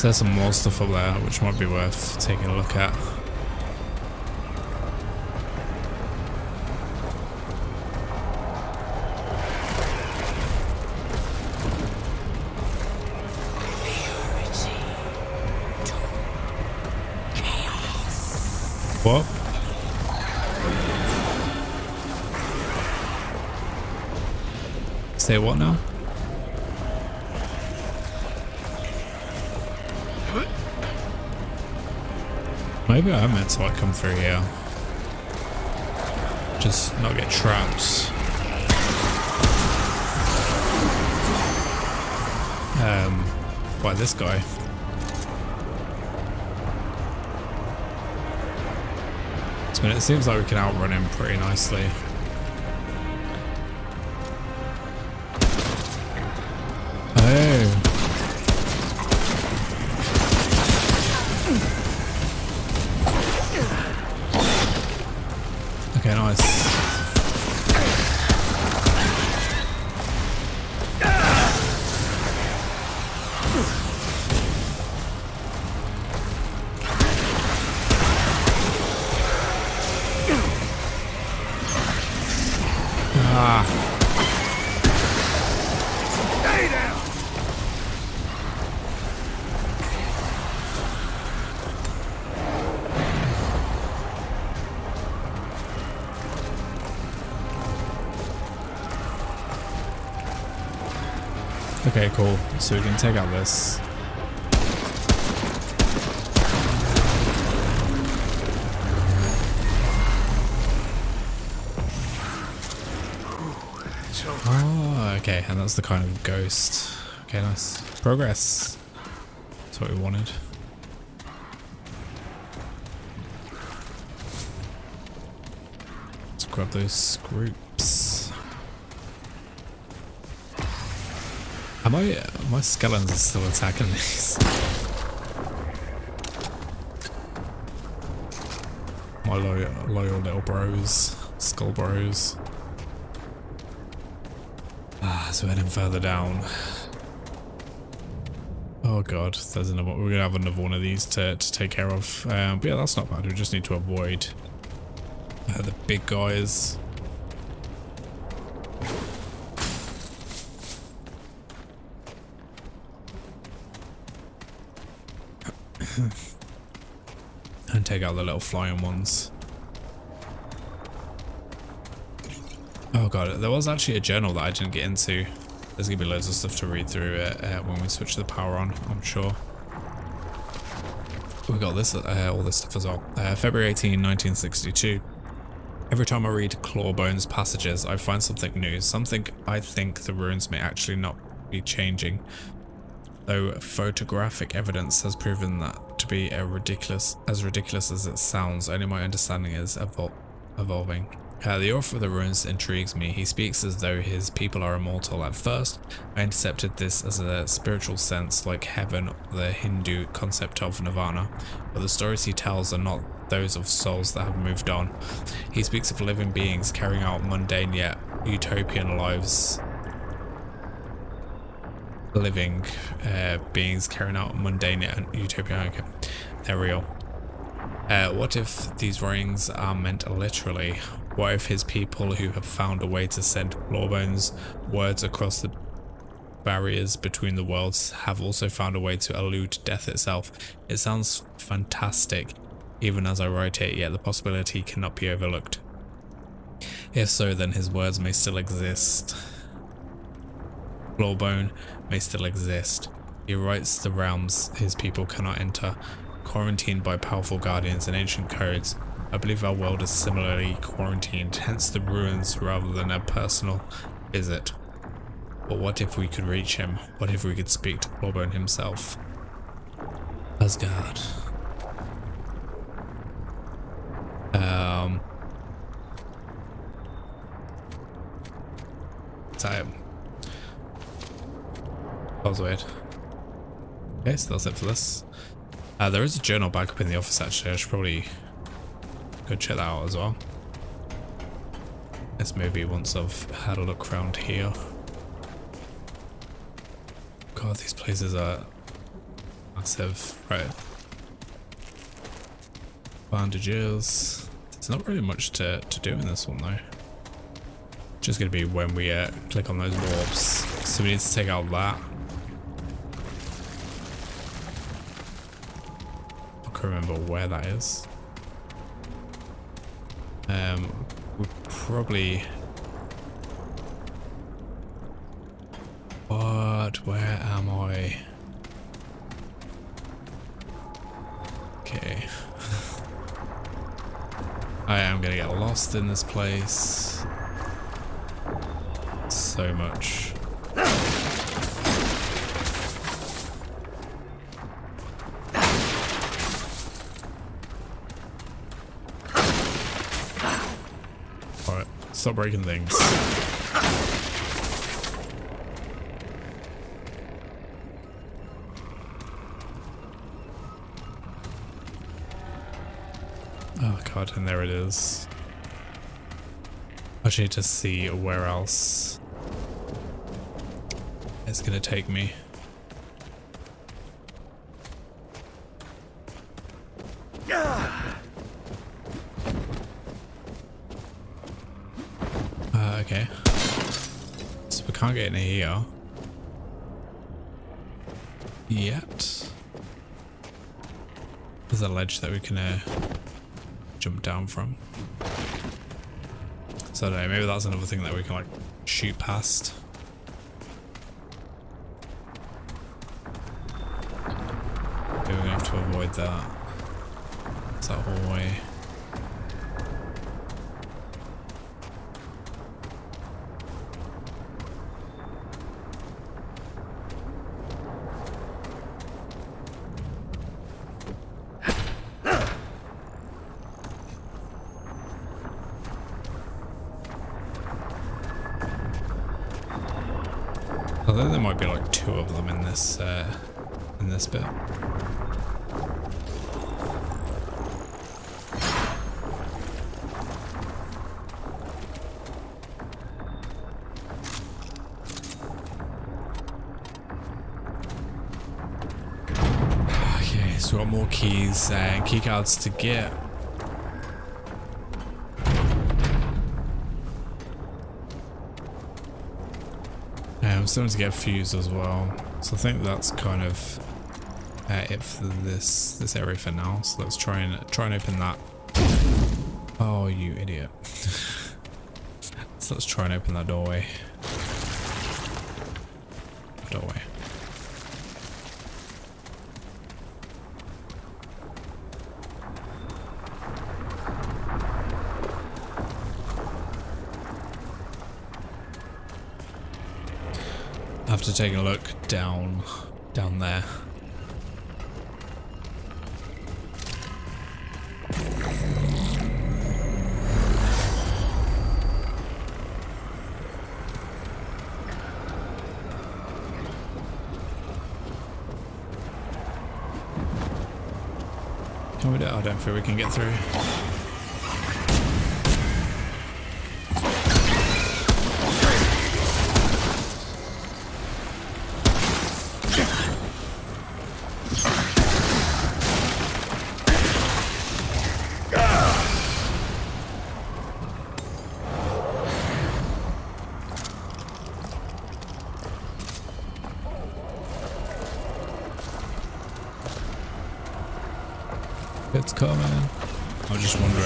A: There's some more stuff up there which might be worth taking a look at. What? Say what now? Maybe I meant to like come through here. Just not get trapped. By this guy. I mean, it seems like we can outrun him pretty nicely. Oh. Okay, nice.
B: Stay down.
A: Okay, cool. So we can take out this. Oh, okay, and that's the kind of ghost. Okay, nice. Progress. That's what we wanted. Let's grab those groups. My skeletons are still attacking these. My loyal little bros. Skull bros. So we're heading further down. Oh god, there's another. We're gonna have another one of these to take care of. But yeah, that's not bad. We just need to avoid the big guys. And take out the little flying ones. Oh god, there was actually a journal that I didn't get into. There's gonna be loads of stuff to read through when we switch the power on, I'm sure. we got this, all this stuff as well. February 18, 1962. Every time I read Clawbone's passages, I find something new, something I think the ruins may actually not be changing, though photographic evidence has proven that to be as ridiculous as it sounds. Only my understanding is evolving. The author of the ruins intrigues me. He speaks as though his people are immortal. At first, I intercepted this as a spiritual sense, like heaven, the Hindu concept of nirvana, but the stories he tells are not those of souls that have moved on. He speaks of living beings carrying out mundane yet utopian lives. Living beings carrying out mundane yet utopian. Okay, they're real. What if these writings are meant literally? What if his people who have found a way to send Clawbone's words across the barriers between the worlds have also found a way to elude death itself? It sounds fantastic, even as I write it, yet the possibility cannot be overlooked. If so, then his words may still exist. Clawbone may still exist. He writes the realms his people cannot enter, quarantined by powerful guardians and ancient codes. I believe our world is similarly quarantined, hence the ruins rather than a personal visit. But what if we could reach him? What if we could speak to Clawbone himself? Asgard. That was weird. Okay, so that's it for this. There is a journal back up in the office actually. I should probably go check that out as well. This maybe once I've had a look around here. God, these places are massive. Right. Bandages. There's not really much to do in this one though. Just gonna be when we click on those warps. So we need to take out that. I can't remember where that is. We probably. What? Where am I? Okay. I am gonna get lost in this place. So much. Alright, stop breaking things. Oh god, and there it is. I just need to see where else it's gonna take me. Okay. So we can't get in here yet. There's a ledge that we can jump down from. So I don't know, maybe that's another thing that we can like shoot past. Maybe we're gonna have to avoid that. It's that hallway. I think there might be like two of them in this bit. Okay, so we've got more keys and key cards to get. I'm starting to get a fuse as well, so I think that's kind of it for this area for now. So let's try and open that. Oh, you idiot! So let's try and open that doorway. after taking a look down there. Can we do it? I don't feel we can get through. It's coming. I was just wondering.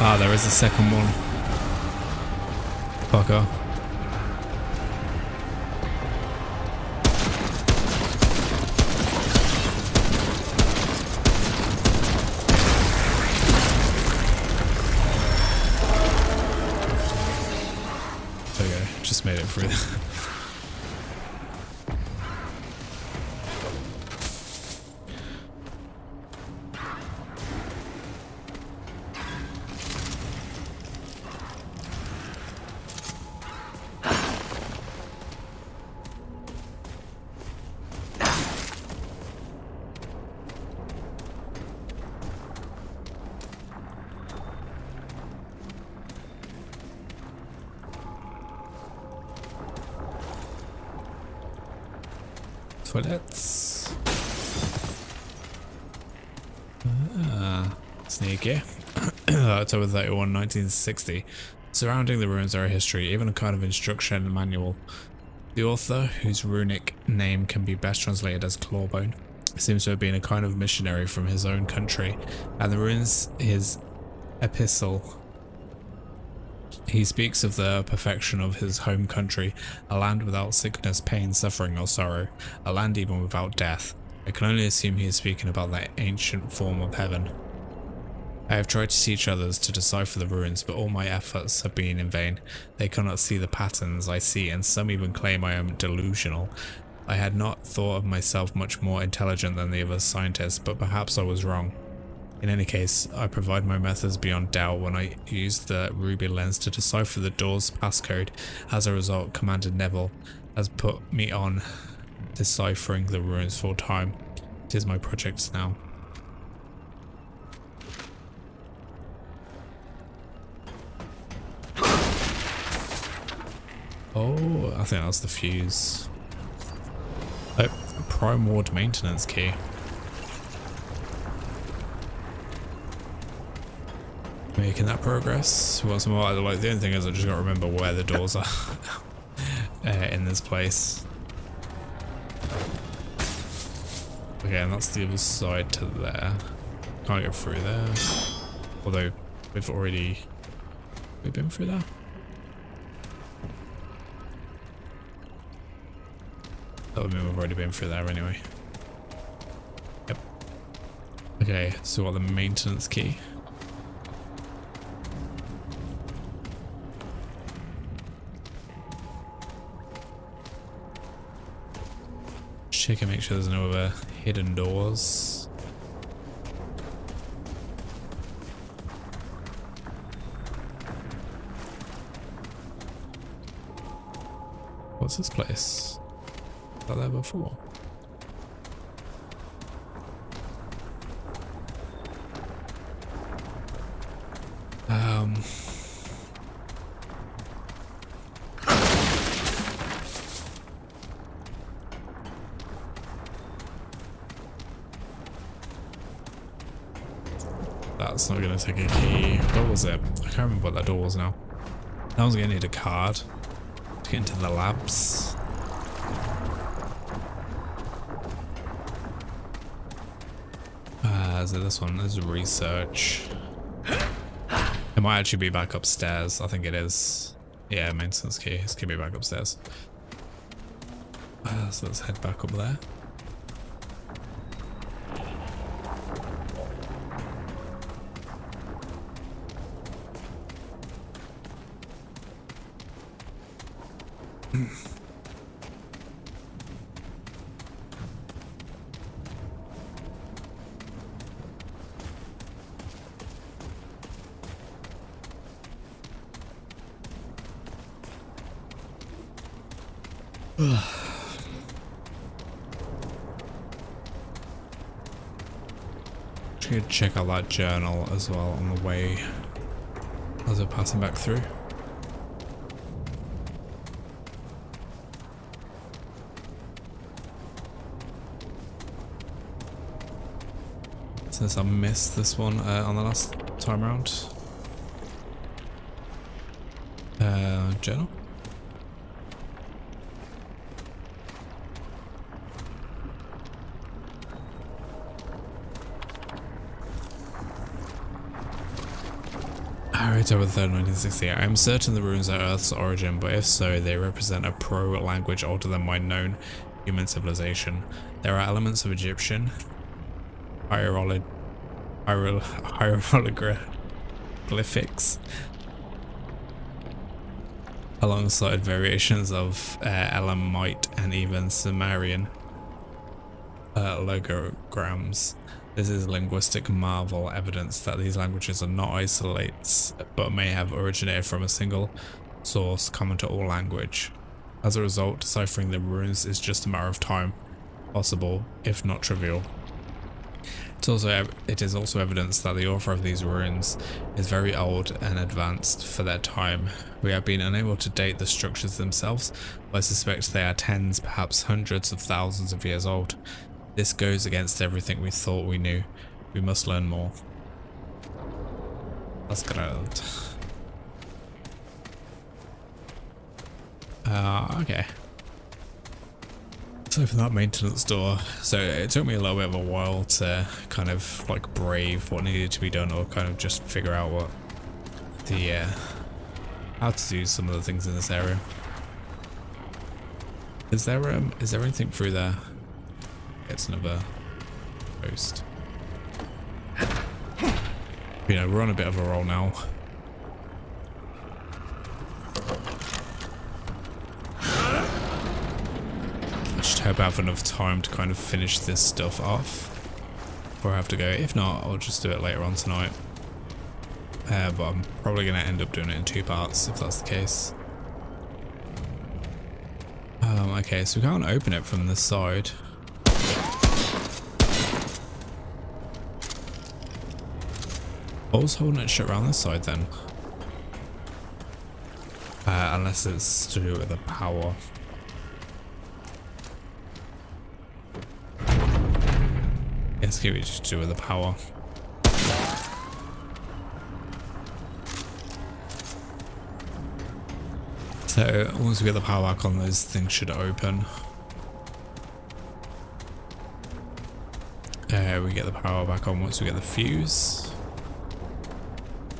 A: Ah, there is a second one. Fucker. Okay, just made it through. Toilets. Sneaky. October 31, 1960. Surrounding the ruins are a history, even a kind of instruction manual. The author, whose runic name can be best translated as Clawbone, seems to have been a kind of missionary from his own country, and the ruins his epistle. He speaks of the perfection of his home country, a land without sickness, pain, suffering, or sorrow, a land even without death. I can only assume he is speaking about that ancient form of heaven. I have tried to teach others to decipher the ruins, but all my efforts have been in vain. They cannot see the patterns I see, and some even claim I am delusional. I had not thought of myself much more intelligent than the other scientists, but perhaps I was wrong. In any case, I provide my methods beyond doubt when I use the ruby lens to decipher the door's passcode. As a result, Commander Neville has put me on deciphering the ruins full time. It is my project now. Oh, I think that's the fuse. Oh, Prime Ward maintenance key. Making that progress. What's more, like, the only thing is I just gotta remember where the doors are in this place. Okay, and that's the other side to there. Can't get through there. Although we've been through there. That would mean we've already been through there anyway. Yep. Okay, so what, the maintenance key? Check and make sure there's no other hidden doors. What's this place? Was that there before? That's not going to take a key. What was it? I can't remember what that door was now. That one's going to need a card to get into the labs. Is it this one? This is research. It might actually be back upstairs. I think it is. Yeah, maintenance key. This could be back upstairs. So let's head back up there. Should check out that journal as well on the way as we're passing back through. Since I missed this one on the last time around. Journal. October 3rd, 1968. I am certain the ruins are Earth's origin, but if so, they represent a pro-language older than my known human civilization. There are elements of Egyptian, hieroglyphics, alongside variations of Elamite and even Sumerian logograms. This is linguistic marvel, evidence that these languages are not isolates, but may have originated from a single source common to all language. As a result, deciphering the ruins is just a matter of time, possible, if not trivial. It is also evidence that the author of these ruins is very old and advanced for their time. We have been unable to date the structures themselves, but I suspect they are tens, perhaps hundreds of thousands of years old. This goes against everything we thought we knew. We must learn more. That's good. Okay. Let's open that maintenance door. So it took me a little bit of a while to kind of like brave what needed to be done, or kind of just figure out what the how to do some of the things in this area. Is there anything through there? It's another post. You know, we're on a bit of a roll now. I just hope I have enough time to kind of finish this stuff off before I have to go. If not, I'll just do it later on tonight. But I'm probably going to end up doing it in 2 parts if that's the case. Okay, so we can't open it from this side. What was holding it shut around this side then? Unless it's to do with the power. Yes, give it to do with the power. So once we get the power back on, those things should open. We get the power back on once we get the fuse.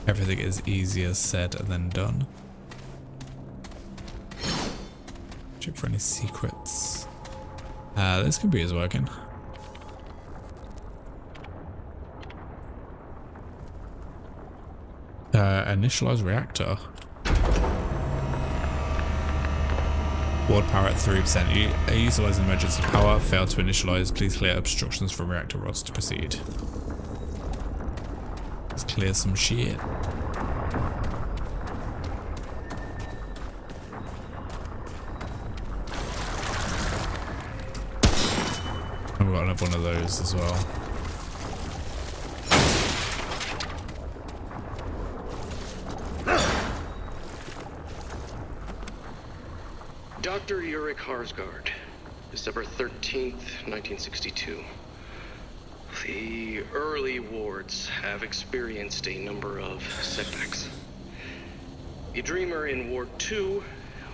A: Everything is easier said than done. Check for any secrets. This computer's working. Initialize reactor. Board power at 3%. Utilizing emergency power. Failed to initialize. Please clear obstructions from reactor rods to proceed. Let's clear some shit. I've got another one of those as well.
H: Dr. Ulrich Harsgaard, December 13th, 1962. The early wards have experienced a number of setbacks. The Dreamer in Ward 2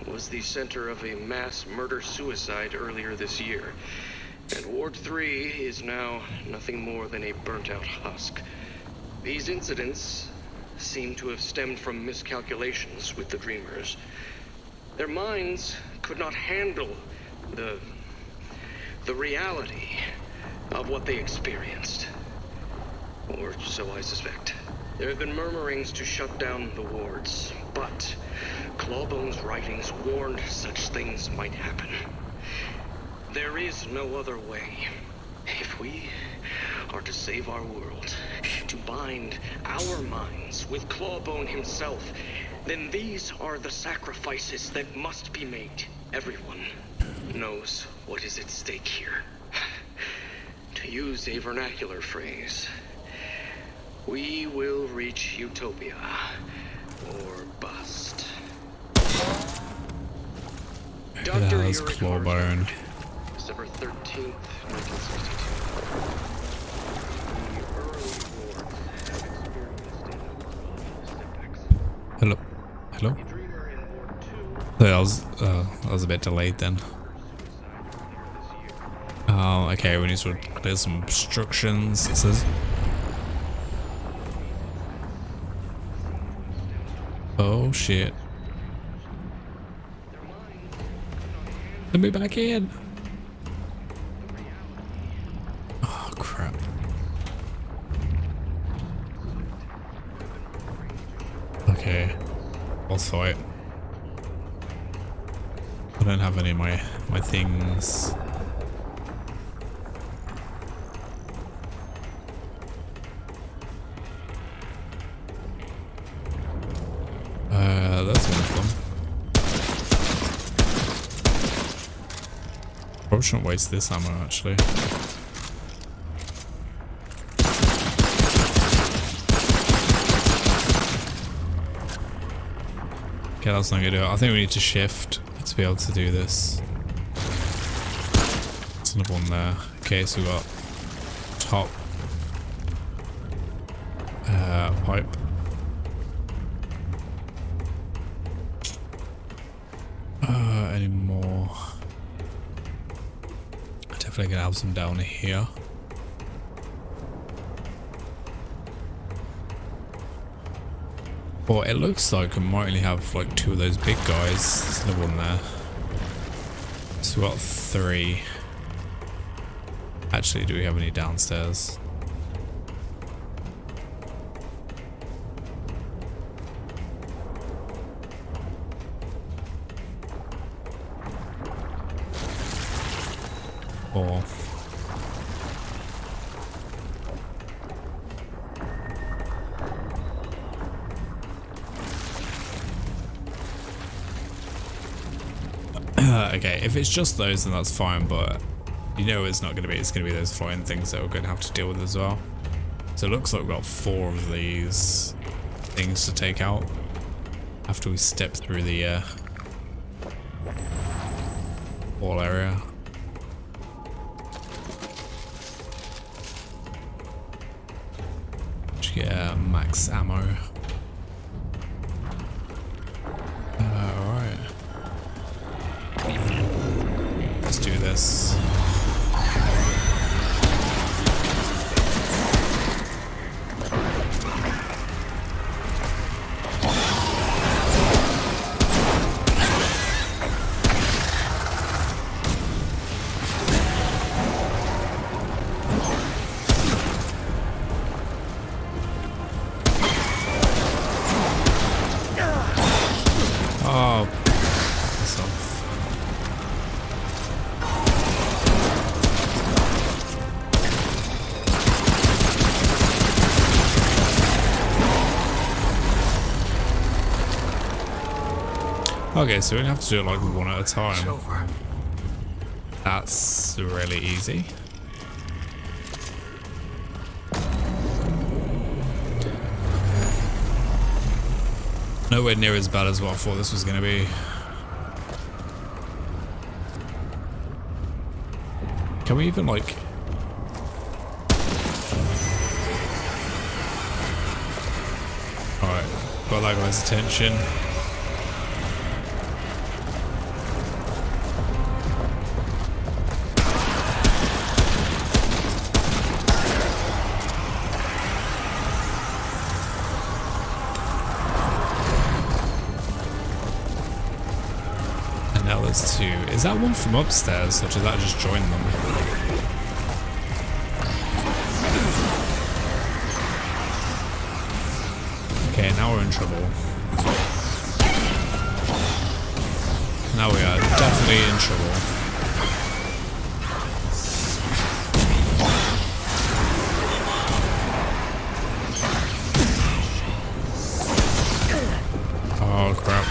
H: was the center of a mass murder-suicide earlier this year, and Ward 3 is now nothing more than a burnt-out husk. These incidents seem to have stemmed from miscalculations with the Dreamers. Their minds could not handle the reality of what they experienced. Or so I suspect. There have been murmurings to shut down the wards, but Clawbone's writings warned such things might happen. There is no other way. If we are to save our world, to bind our minds with Clawbone himself, then these are the sacrifices that must be made. Everyone knows what is at stake here. To use a vernacular phrase, we will reach utopia or bust.
A: That was Clawbone.
H: December 13th, 1962. The early hordes have experienced an overrun setbacks.
A: Hello. Hello.
H: The Dreamer in Ward 2
A: That was a bit delayed then. Oh, okay, we need to clear some obstructions. It says. Oh shit. Let me back in. Oh crap. Okay. Boss fight. I don't have any of my things. That's one of them. Probably shouldn't waste this ammo actually. Okay, that's not gonna do it. I think we need to shift to be able to do this. There's another one there. Okay, so we got top pipe. Any more? Definitely gonna have some down here. Well, it looks like I might only have like 2 of those big guys. There's another one there. So we got 3. Actually, do we have any downstairs? Or okay, if it's just those then that's fine, but you know it's not going to be. It's going to be those flying things that we're going to have to deal with as well. So it looks like we've got 4 of these things to take out after we step through the wall area. Yeah, max ammo. Alright. Let's do this. Okay, so we have to do it like one at a time. That's really easy. Nowhere near as bad as what I thought this was going to be. Can we even like... Alright, got that guy's attention. Two. Is that one from upstairs, or did that just join them? Okay, now we're in trouble. Now we are definitely in trouble. Oh crap.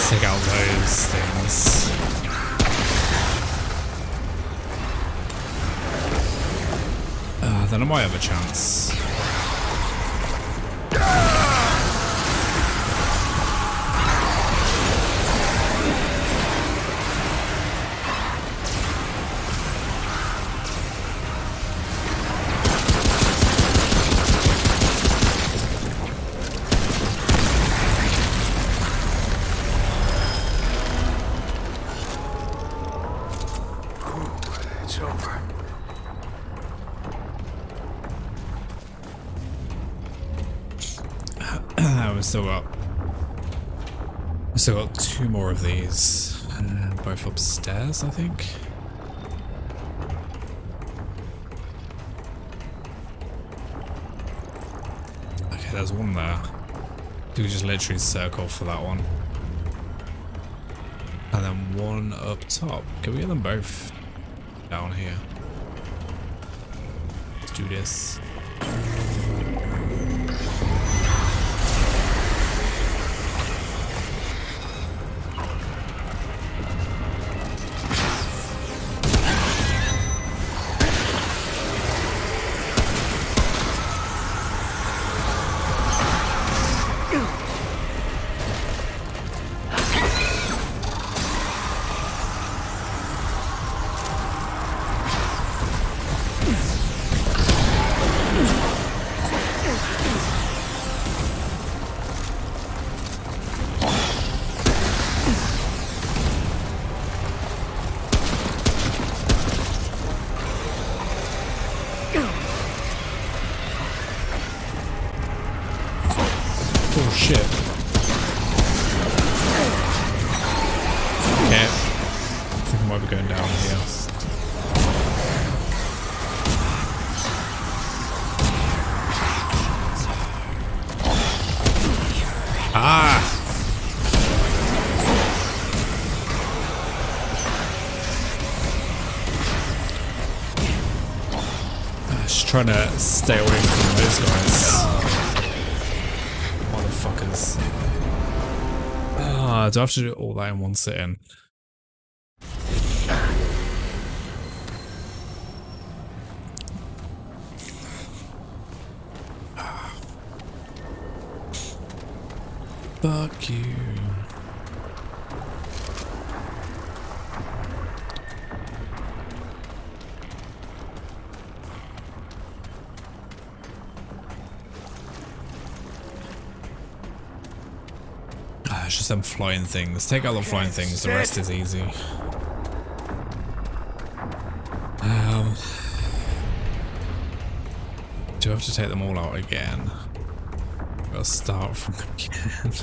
A: take out those things. Then I might have a chance.
B: It's over.
A: We still got 2 more of these, both upstairs, I think. Okay, there's one there. Do we just literally circle for that one? And then one up top. Can we get them both down here? Let's do this. Oh shit. Okay. I think I might be going down here. Ah! Just trying to stay away from those guys. Motherfuckers. Ah, do I have to do all that in one sitting? Fuck you. It's just them flying things. Take out the flying things, the rest is easy. Do I have to take them all out again? I'll start from again.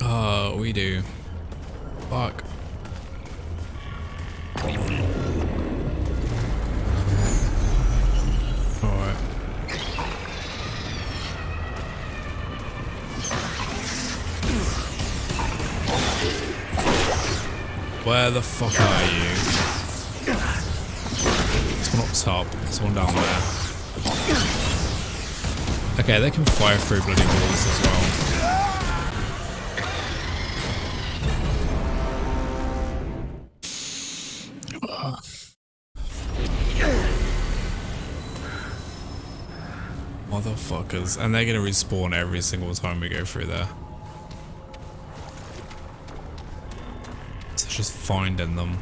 A: Oh, we do. Fuck. Alright. Where the fuck are you? There's one up top, there's one down there. Okay, they can fire through bloody walls as well. Motherfuckers. And they're gonna respawn every single time we go through there. So just finding them.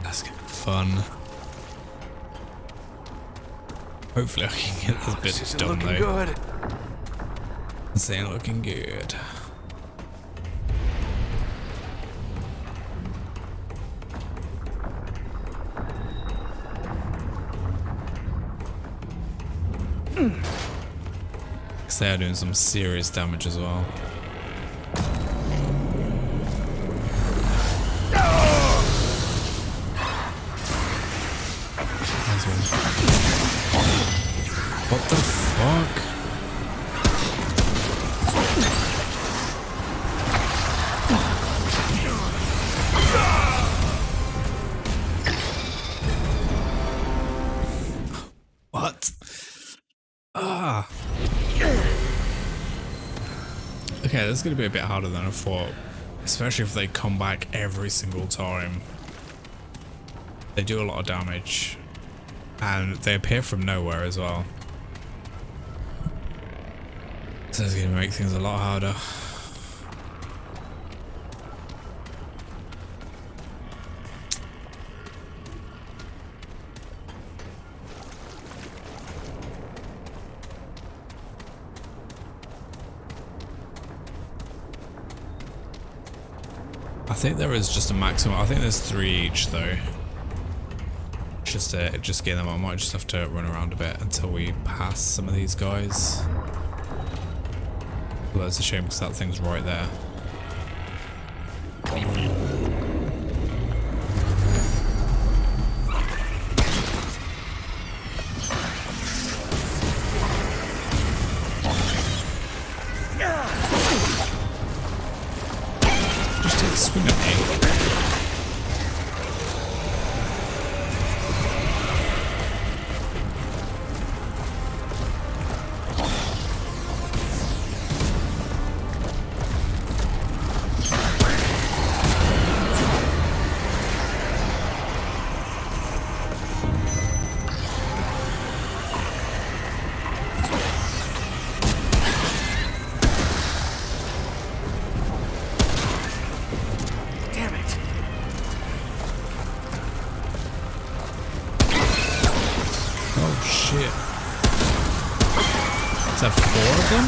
A: That's gonna be fun. Hopefully I can get this bit done though.
B: Good.
A: This ain't looking good. They are doing some serious damage as well. What the fuck? Okay, this is going to be a bit harder than I thought. Especially if they come back every single time. They do a lot of damage. And they appear from nowhere as well. So it's going to make things a lot harder. I think there is just a maximum. I think there's 3 each though. Just get them. I might just have to run around a bit until we pass some of these guys. Well, that's a shame because that thing's right there. Just take a swing at me. Shit. Is that 4 of them?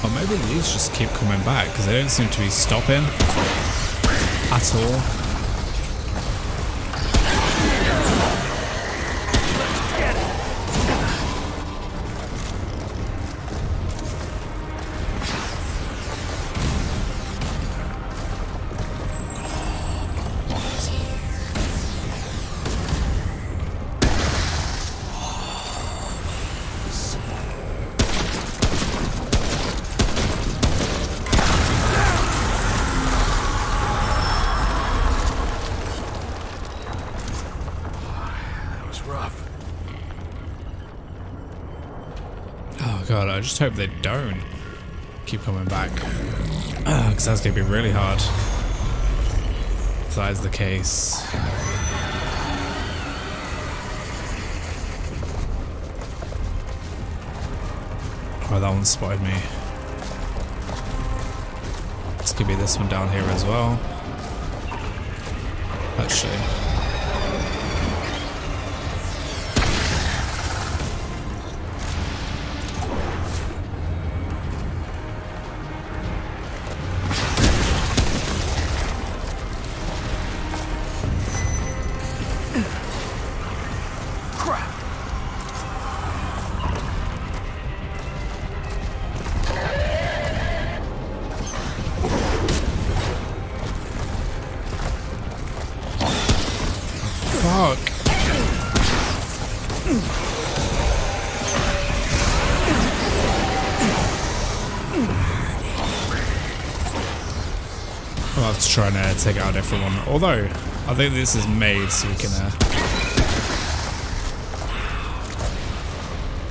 A: Or maybe these just keep coming back because they don't seem to be stopping at all. God, I just hope they don't keep coming back, because that's going to be really hard if that is the case. Oh, that one spotted me. This could be this one down here as well, actually. Fuck. I'll have to try and take out everyone. Although, I think this is made so we can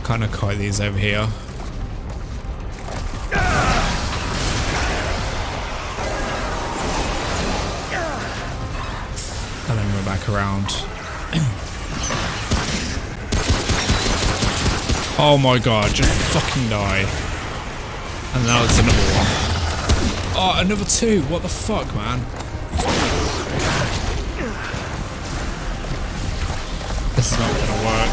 A: kind of kite these over here. And then we're back around. Oh my god, just fucking die. And now it's another one. Oh, another 2. What the fuck, man? This is not gonna work.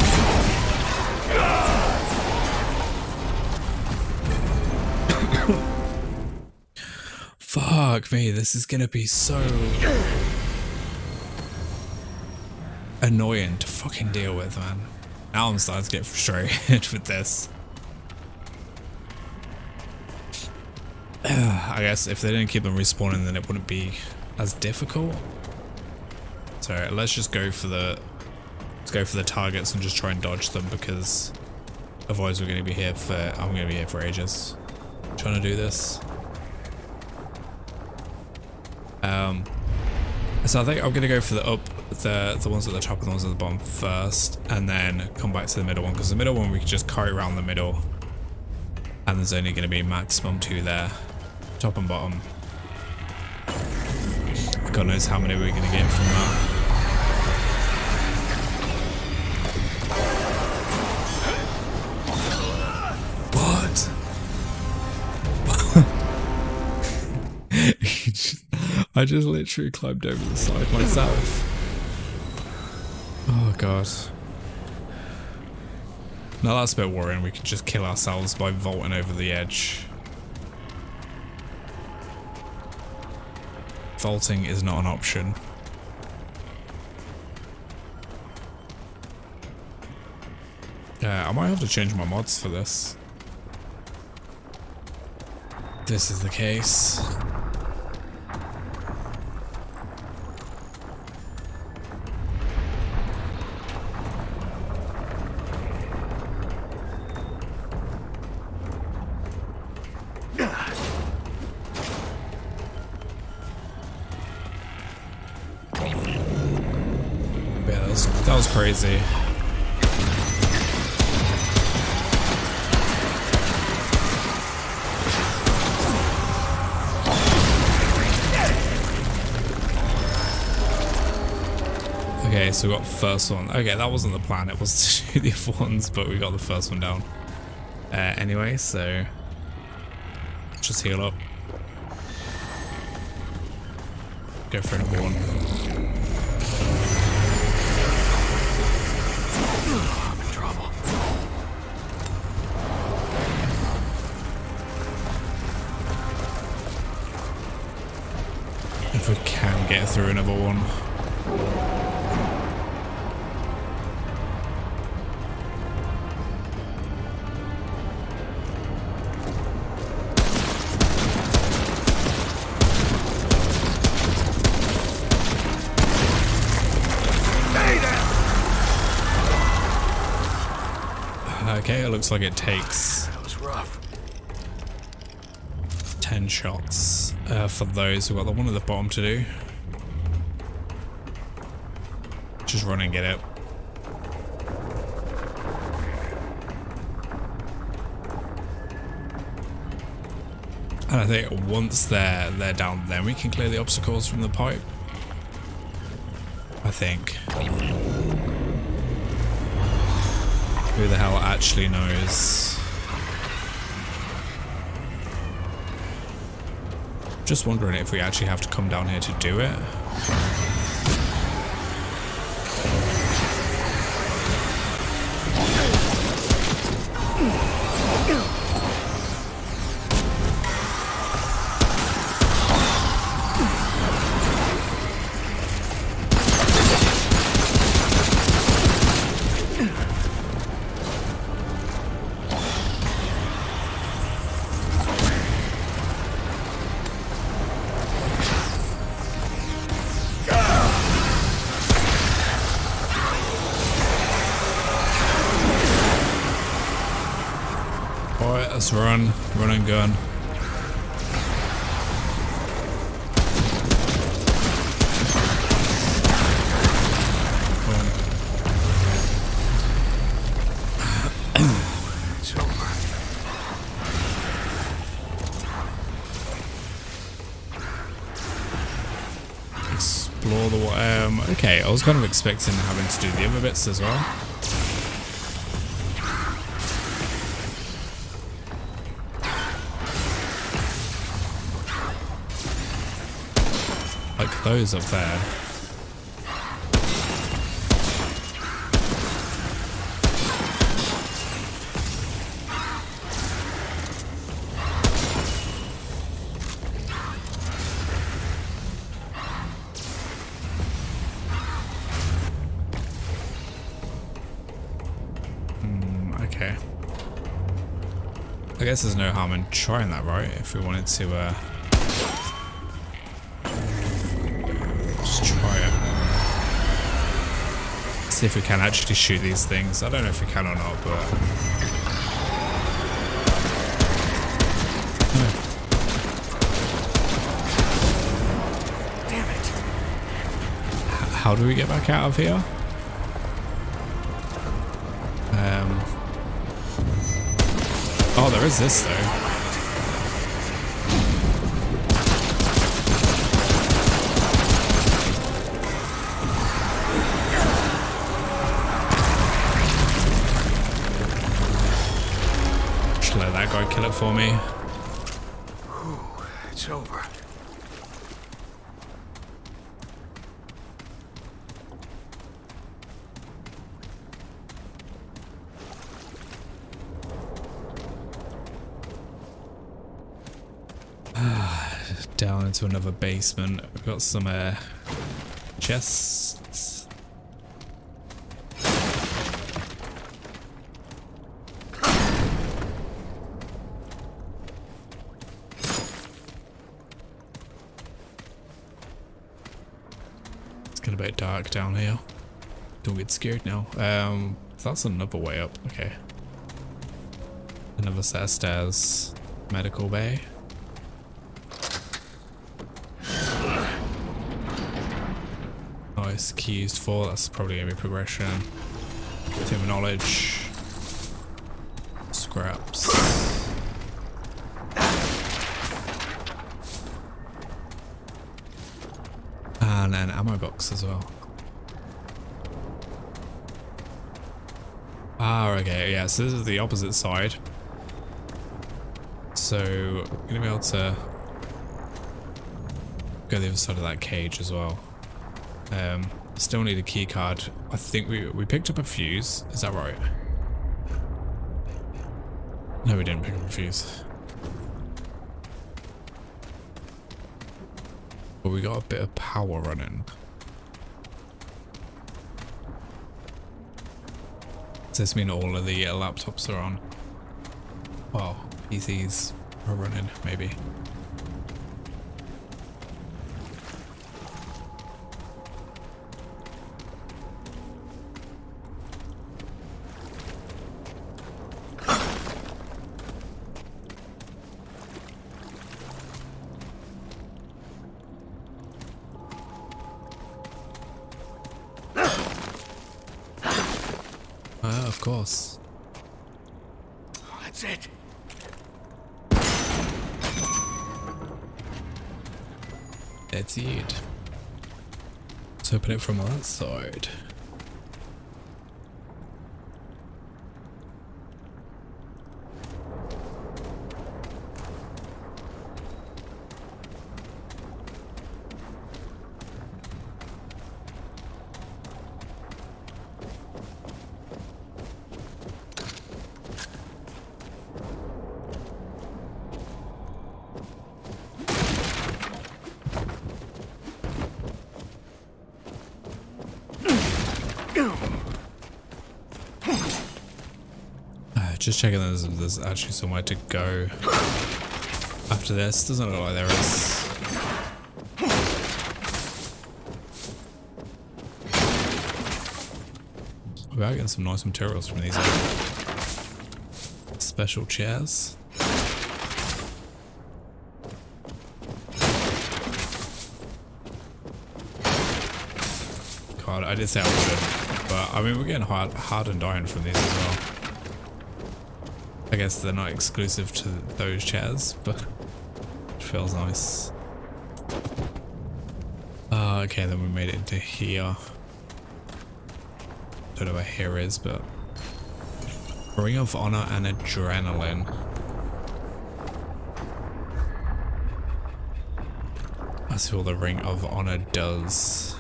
A: Fuck me, this is gonna be so annoying to fucking deal with, man. Now I'm starting to get frustrated with this. I guess if they didn't keep them respawning, then it wouldn't be as difficult. So let's just go for the to go for the targets and just try and dodge them, because otherwise we're going to be here for, I'm going to be here for ages trying to do this. So I think I'm going to go for the ones at the top and the ones at the bottom first, and then come back to the middle one, because the middle one we can just carry around the middle, and there's only going to be maximum 2 there, top and bottom. God knows how many we're going to get from that. What? I just literally climbed over the side myself. Oh god. Now that's a bit worrying. We could just kill ourselves by vaulting over the edge. Vaulting is not an option. I might have to change my mods for this. This is the case. That was crazy. Okay, so we got the first one. Okay, that wasn't the plan. It was to do the other ones, but we got the first one down. Anyway, so just heal up. Go for another one.
B: I'm in trouble.
A: If we can get through another one. Okay, it looks like it takes
B: That was rough.
A: 10 shots for those. We've got the one at the bottom to do. Just run and get it. And I think once they're down, then we can clear the obstacles from the pipe. I think. Who the hell actually knows? Just wondering if we actually have to come down here to do it. Alright, let's run and gun.
B: It's over.
A: Explore the okay, I was kind of expecting having to do the other bits as well. Like those up there. Okay. I guess there's no harm in trying that, right? If we wanted to See if we can actually shoot these things. I don't know if we can or not, but...
B: Damn it.
A: How do we get back out of here? Oh, there is this though. Just let that guy kill it for me.
B: Whew, it's over.
A: Down into another basement. We've got some chests. It's getting a bit dark down here. Don't get scared now. That's another way up. Okay. Another set of stairs. Medical bay. Nice, key used for, that's probably gonna be progression. Tomb of knowledge. Scraps. And an ammo box as well. Ah, okay, yeah, so this is the opposite side. So, we're gonna be able to go the other side of that cage as well. Still need a key card. I think we picked up a fuse. Is that right? No, we didn't pick up a fuse. But we got a bit of power running. Does this mean all of the laptops are on? Well, PCs are running, maybe. Of course.
B: That's it.
A: That's it. Let's open it from that side. Just checking there's actually somewhere to go after this. Doesn't look like there is. We're getting some nice materials from these special chairs. God, I did say I wouldn't, but I mean we're getting hard and dying from these as well. I guess they're not exclusive to those chairs, but it feels nice. Okay, then we made it into here. Don't know where here is, but Ring of Honor and Adrenaline. That's all the Ring of Honor does.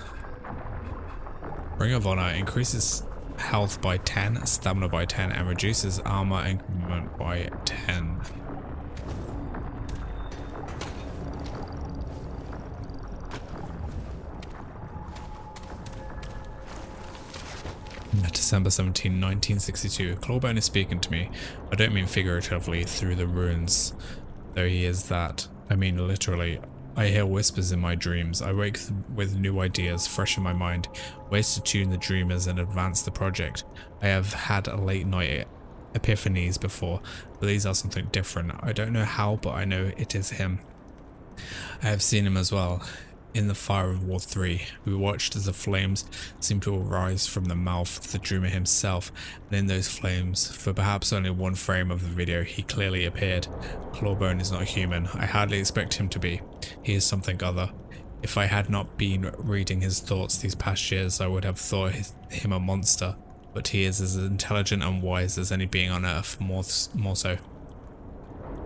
A: Ring of Honor increases health by 10, stamina by 10, and reduces armor and movement by 10. December 17, 1962. Clawbone is speaking to me. I don't mean figuratively through the ruins, though he is that. I mean literally. I hear whispers in my dreams. I wake with new ideas fresh in my mind, ways to tune the dreamers and advance the project. I have had a late night epiphanies before, but these are something different. I don't know how, but I know it is him. I have seen him as well. In the fire of War 3, we watched as the flames seemed to arise from the mouth of the dreamer himself, and in those flames, for perhaps only one frame of the video, he clearly appeared. Clawbone is not human. I hardly expect him to be. He is something other. If I had not been reading his thoughts these past years, I would have thought him a monster, but he is as intelligent and wise as any being on Earth, more so.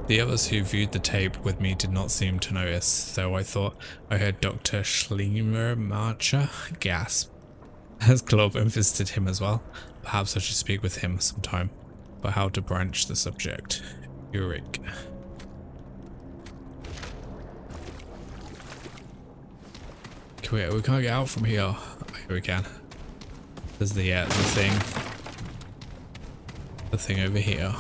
A: The others who viewed the tape with me did not seem to notice, though I thought I heard Dr. Schleiermacher gasp as Clawbone visited him as well. Perhaps I should speak with him sometime, but how to branch the subject. Uric. We can't get out from here. Oh, here we can. There's the thing over here.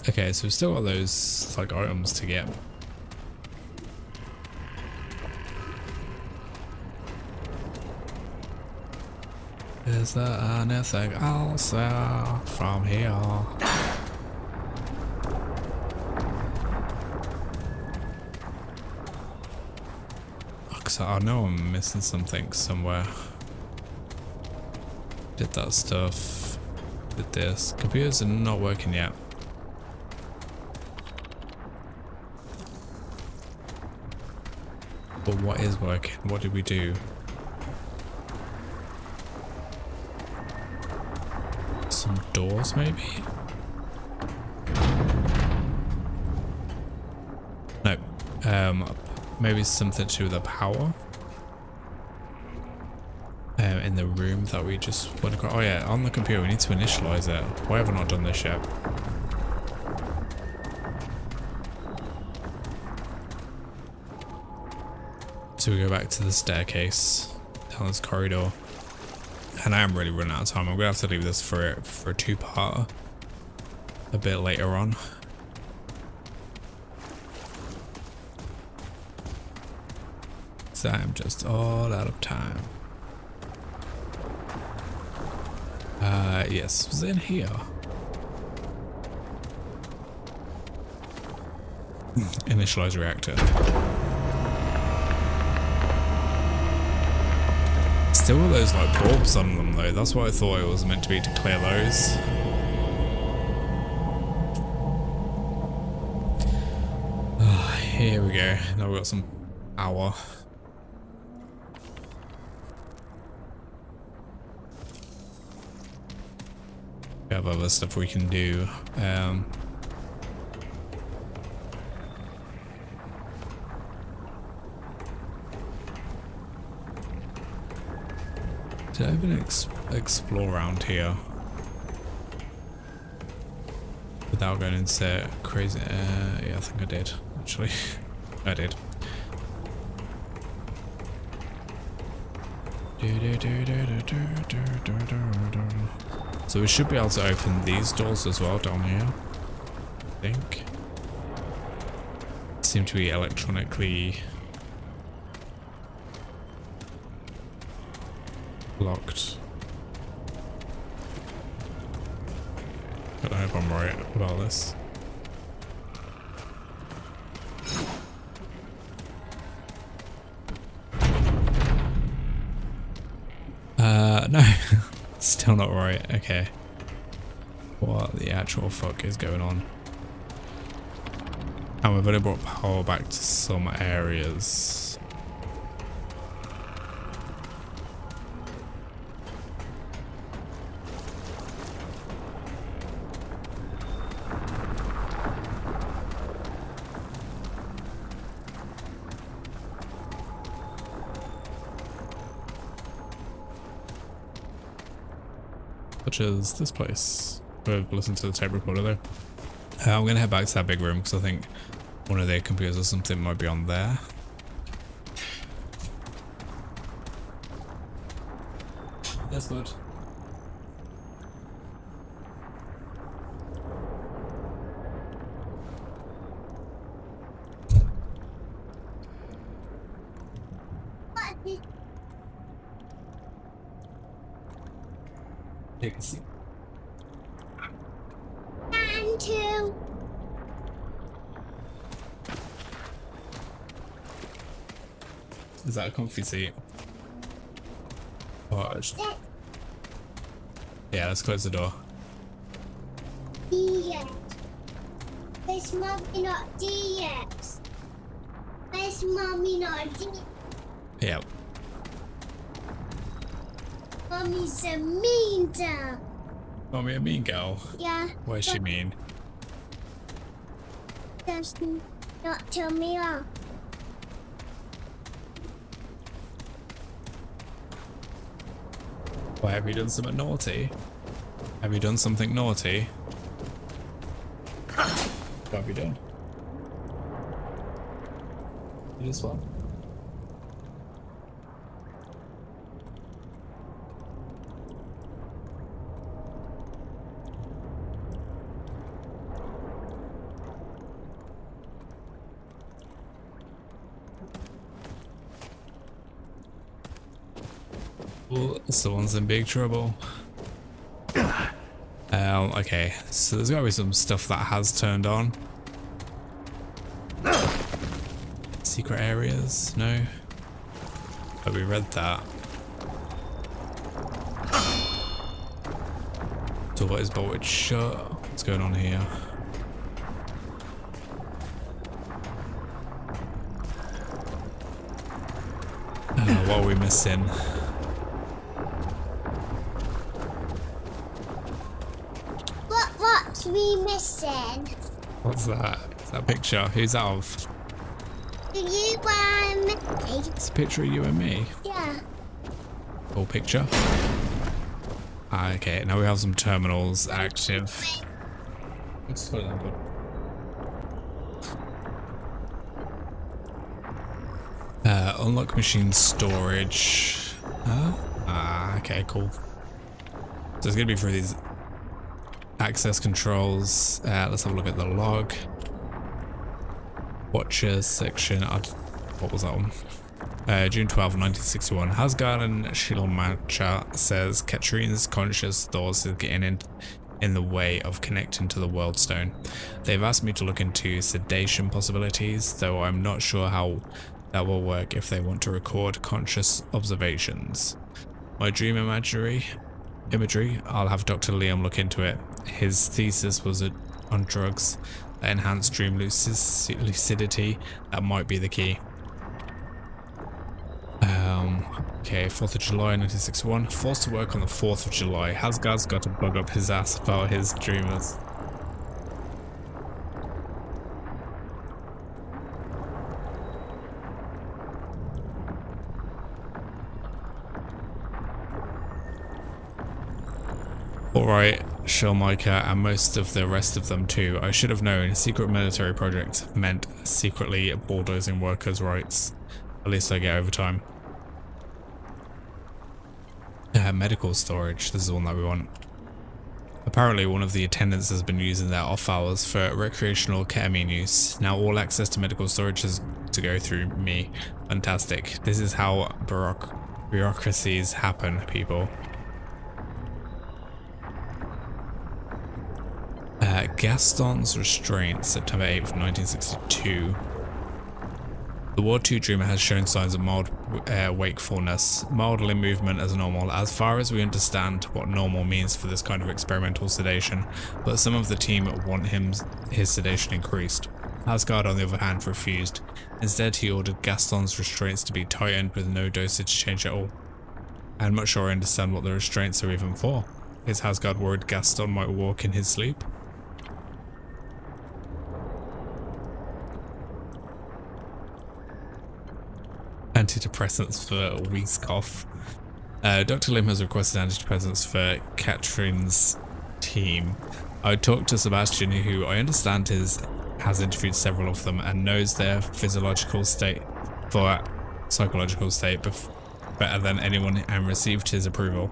A: Okay, so we've still got those like items to get. Is there anything else from here? Because I know I'm missing something somewhere. Did that stuff. Did this. Computers are not working yet. But what is working? What did we do? Some doors maybe? No. Maybe something to do with the power? In the room that we just went across. Oh yeah, on the computer we need to initialize it. Why have I not done this yet? So we go back to the staircase down this corridor, and I am really running out of time. I'm gonna have to leave this for a two-parter a bit later on. So I'm just all out of time. Yes, it was in here. Initialize reactor. Still got those like bulbs on them though. That's what I thought it was meant to be, to clear those. Here we go. Now we've got some power. We have other stuff we can do. Did I even explore around here without going into crazy? Yeah, I think I did actually. I did. So we should be able to open these doors as well down here, I think. Seem to be electronically locked. But I hope I'm right about this. No. Still not right. Okay. What the actual fuck is going on? And we've only brought power back to some areas. Such as this place. We've listened to the tape recorder though. I'm going to head back to that big room because I think one of their computers or something might be on there. That's good. Take a seat.
I: And two.
A: Is that a comfy seat? Oh, yeah, let's close the door.
I: DX. Where's mommy not DX? Where's mommy not DX?
A: Yeah.
I: Mommy's a mean girl.
A: Mommy a mean girl?
I: Yeah.
A: What's she mean?
I: Does not tell me off.
A: Why, have you done something naughty? Have you done something naughty? What have you done? You just what? Well, someone's in big trouble. Okay, so there's gotta be some stuff that has turned on. Secret areas? No? But we read that. Door is bolted shut. What's going on here? What are we missing?
I: What's we missing?
A: What's that? Is that a picture? Who's that of?
I: Do you want me?
A: It's a picture of you and me.
I: Yeah.
A: Full picture. Okay, now we have some terminals active. Let's slow down, bud. Unlock machine storage. Okay, cool. So it's gonna be through these access controls. Let's have a look at the log. Watchers section. What was that one? June 12, 1961. Hasgard and Shilmacha says Katrine's conscious thoughts is getting in the way of connecting to the World Stone. They've asked me to look into sedation possibilities, though I'm not sure how that will work if they want to record conscious observations. My dream imagery, I'll have Dr. Liam look into it. His thesis was on drugs that enhance dream lucidity. That might be the key. Okay, 4th of July 1961. Forced to work on the 4th of July. Hasgard's got to bug up his ass about his dreamers. Alright, Shellmaker and most of the rest of them too. I should have known. Secret military project meant secretly bulldozing workers' rights. At least I get overtime. Medical storage. This is the one that we want. Apparently one of the attendants has been using their off hours for recreational ketamine use. Now all access to medical storage is to go through me. Fantastic. This is how bureaucracies happen, people. Gaston's restraint, September 8th, 1962. The Ward 2 dreamer has shown signs of mild wakefulness, mild limb movement as normal, as far as we understand what normal means for this kind of experimental sedation, but some of the team want his sedation increased. Asgard, on the other hand, refused. Instead, he ordered Gaston's restraints to be tightened with no dosage change at all. I'm not sure I understand what the restraints are even for. Is Asgard worried Gaston might walk in his sleep? Antidepressants for Weeskoff. Dr. Lim has requested antidepressants for Katrine's team. I talked to Sebastian, who I understand has interviewed several of them and knows their psychological state better than anyone, and received his approval.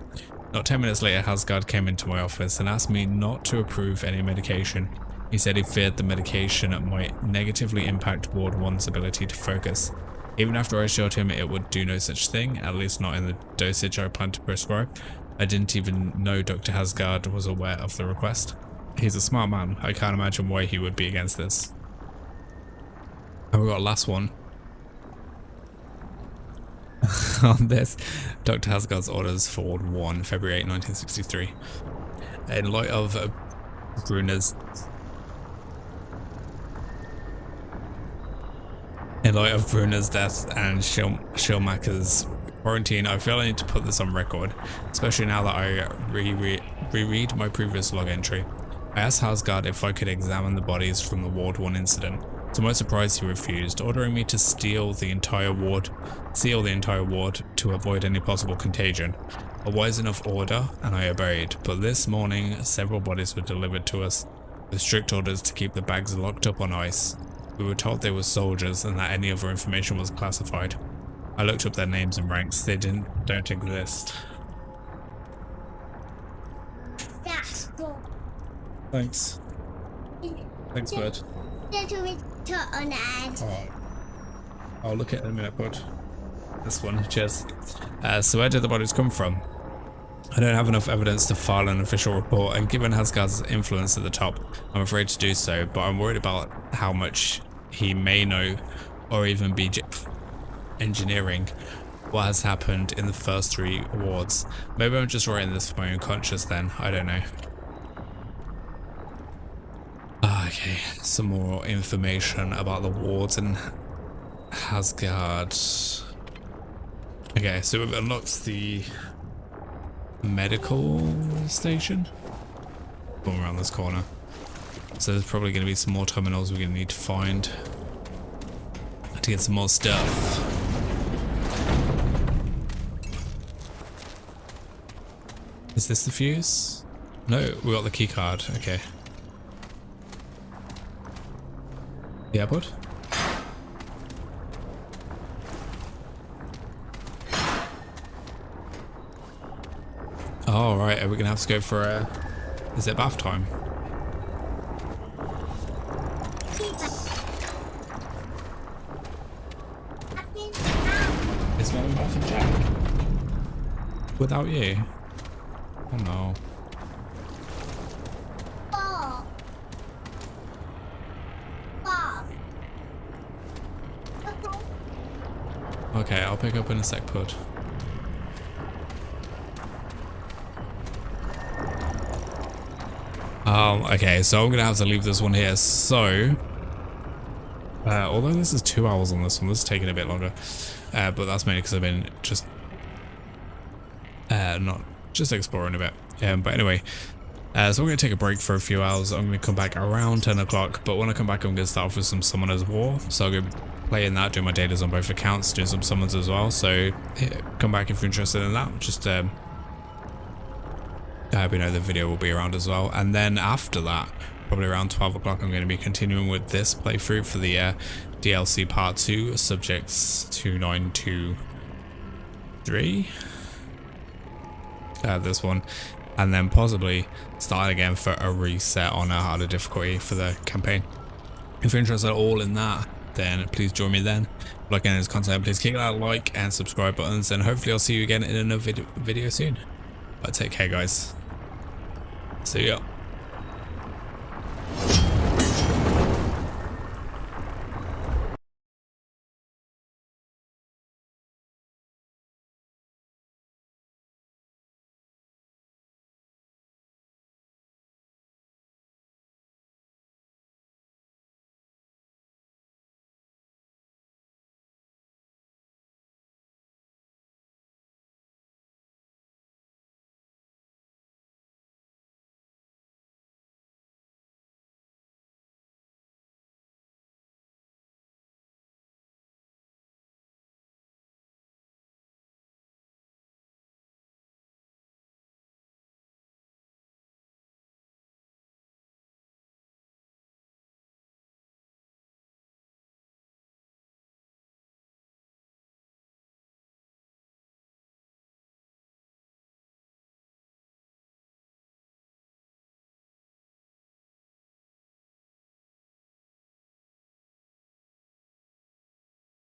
A: Not 10 minutes later, Hasgard came into my office and asked me not to approve any medication. He said he feared the medication might negatively impact Ward 1's ability to focus. Even after I showed him it would do no such thing, at least not in the dosage I plan to prescribe. I didn't even know Dr. Hasgard was aware of the request. He's a smart man. I can't imagine why he would be against this. And we got a last one. On this, Dr. Hasgard's orders for Ward 1, February 8, 1963. In light of Bruner's death and Schirmacher's quarantine, I feel I need to put this on record, especially now that I reread my previous log entry. I asked Hasgard if I could examine the bodies from the Ward 1 incident. To my surprise, he refused, ordering me to seal the entire ward to avoid any possible contagion. A wise enough order, and I obeyed, but this morning several bodies were delivered to us, with strict orders to keep the bags locked up on ice. We were told they were soldiers and that any other information was classified. I looked up their names and ranks. They don't exist.
I: That's cool.
A: Thanks. Thanks, bud.
I: On ad.
A: Oh. I'll look at it in a minute, bud. This one, cheers. So where did the bodies come from? I don't have enough evidence to file an official report, and given Hasgard's influence at the top, I'm afraid to do so, but I'm worried about how much he may know or even be engineering what has happened in the first 3 wards. Maybe I'm just writing this for my own conscience then, I don't know. Okay, some more information about the wards in Hasgard. Okay, so we've unlocked the medical station. Going around this corner. So there's probably going to be some more terminals we're going to need to find to get some more stuff. Is this the fuse? No, we got the key card. Okay. Yeah, bud. Oh, right. Are we gonna have to go for a? Is it bath time? Is Mummy bathing Jack? Without you? Oh no. Okay, I'll pick up in a sec, bud. Okay, so I'm gonna have to leave this one here. So, although this is 2 hours on this one, this is taking a bit longer, but that's mainly because I've been just not just exploring a bit. But anyway, so I'm gonna take a break for a few hours. I'm gonna come back around 10 o'clock, but when I come back, I'm gonna start off with some Summoner's War. So I'll go playing that, doing my dailies on both accounts, doing some summons as well. So come back if you're interested in that. Just we know the video will be around as well, and then after that, probably around 12 o'clock, I'm going to be continuing with this playthrough for the DLC part 2, subjects 2923. This one, and then possibly start again for a reset on a harder difficulty for the campaign. If you're interested at all in that, then please join me then. Like any of this content, please click that like and subscribe buttons, and hopefully I'll see you again in another video soon. But take care, guys. See ya.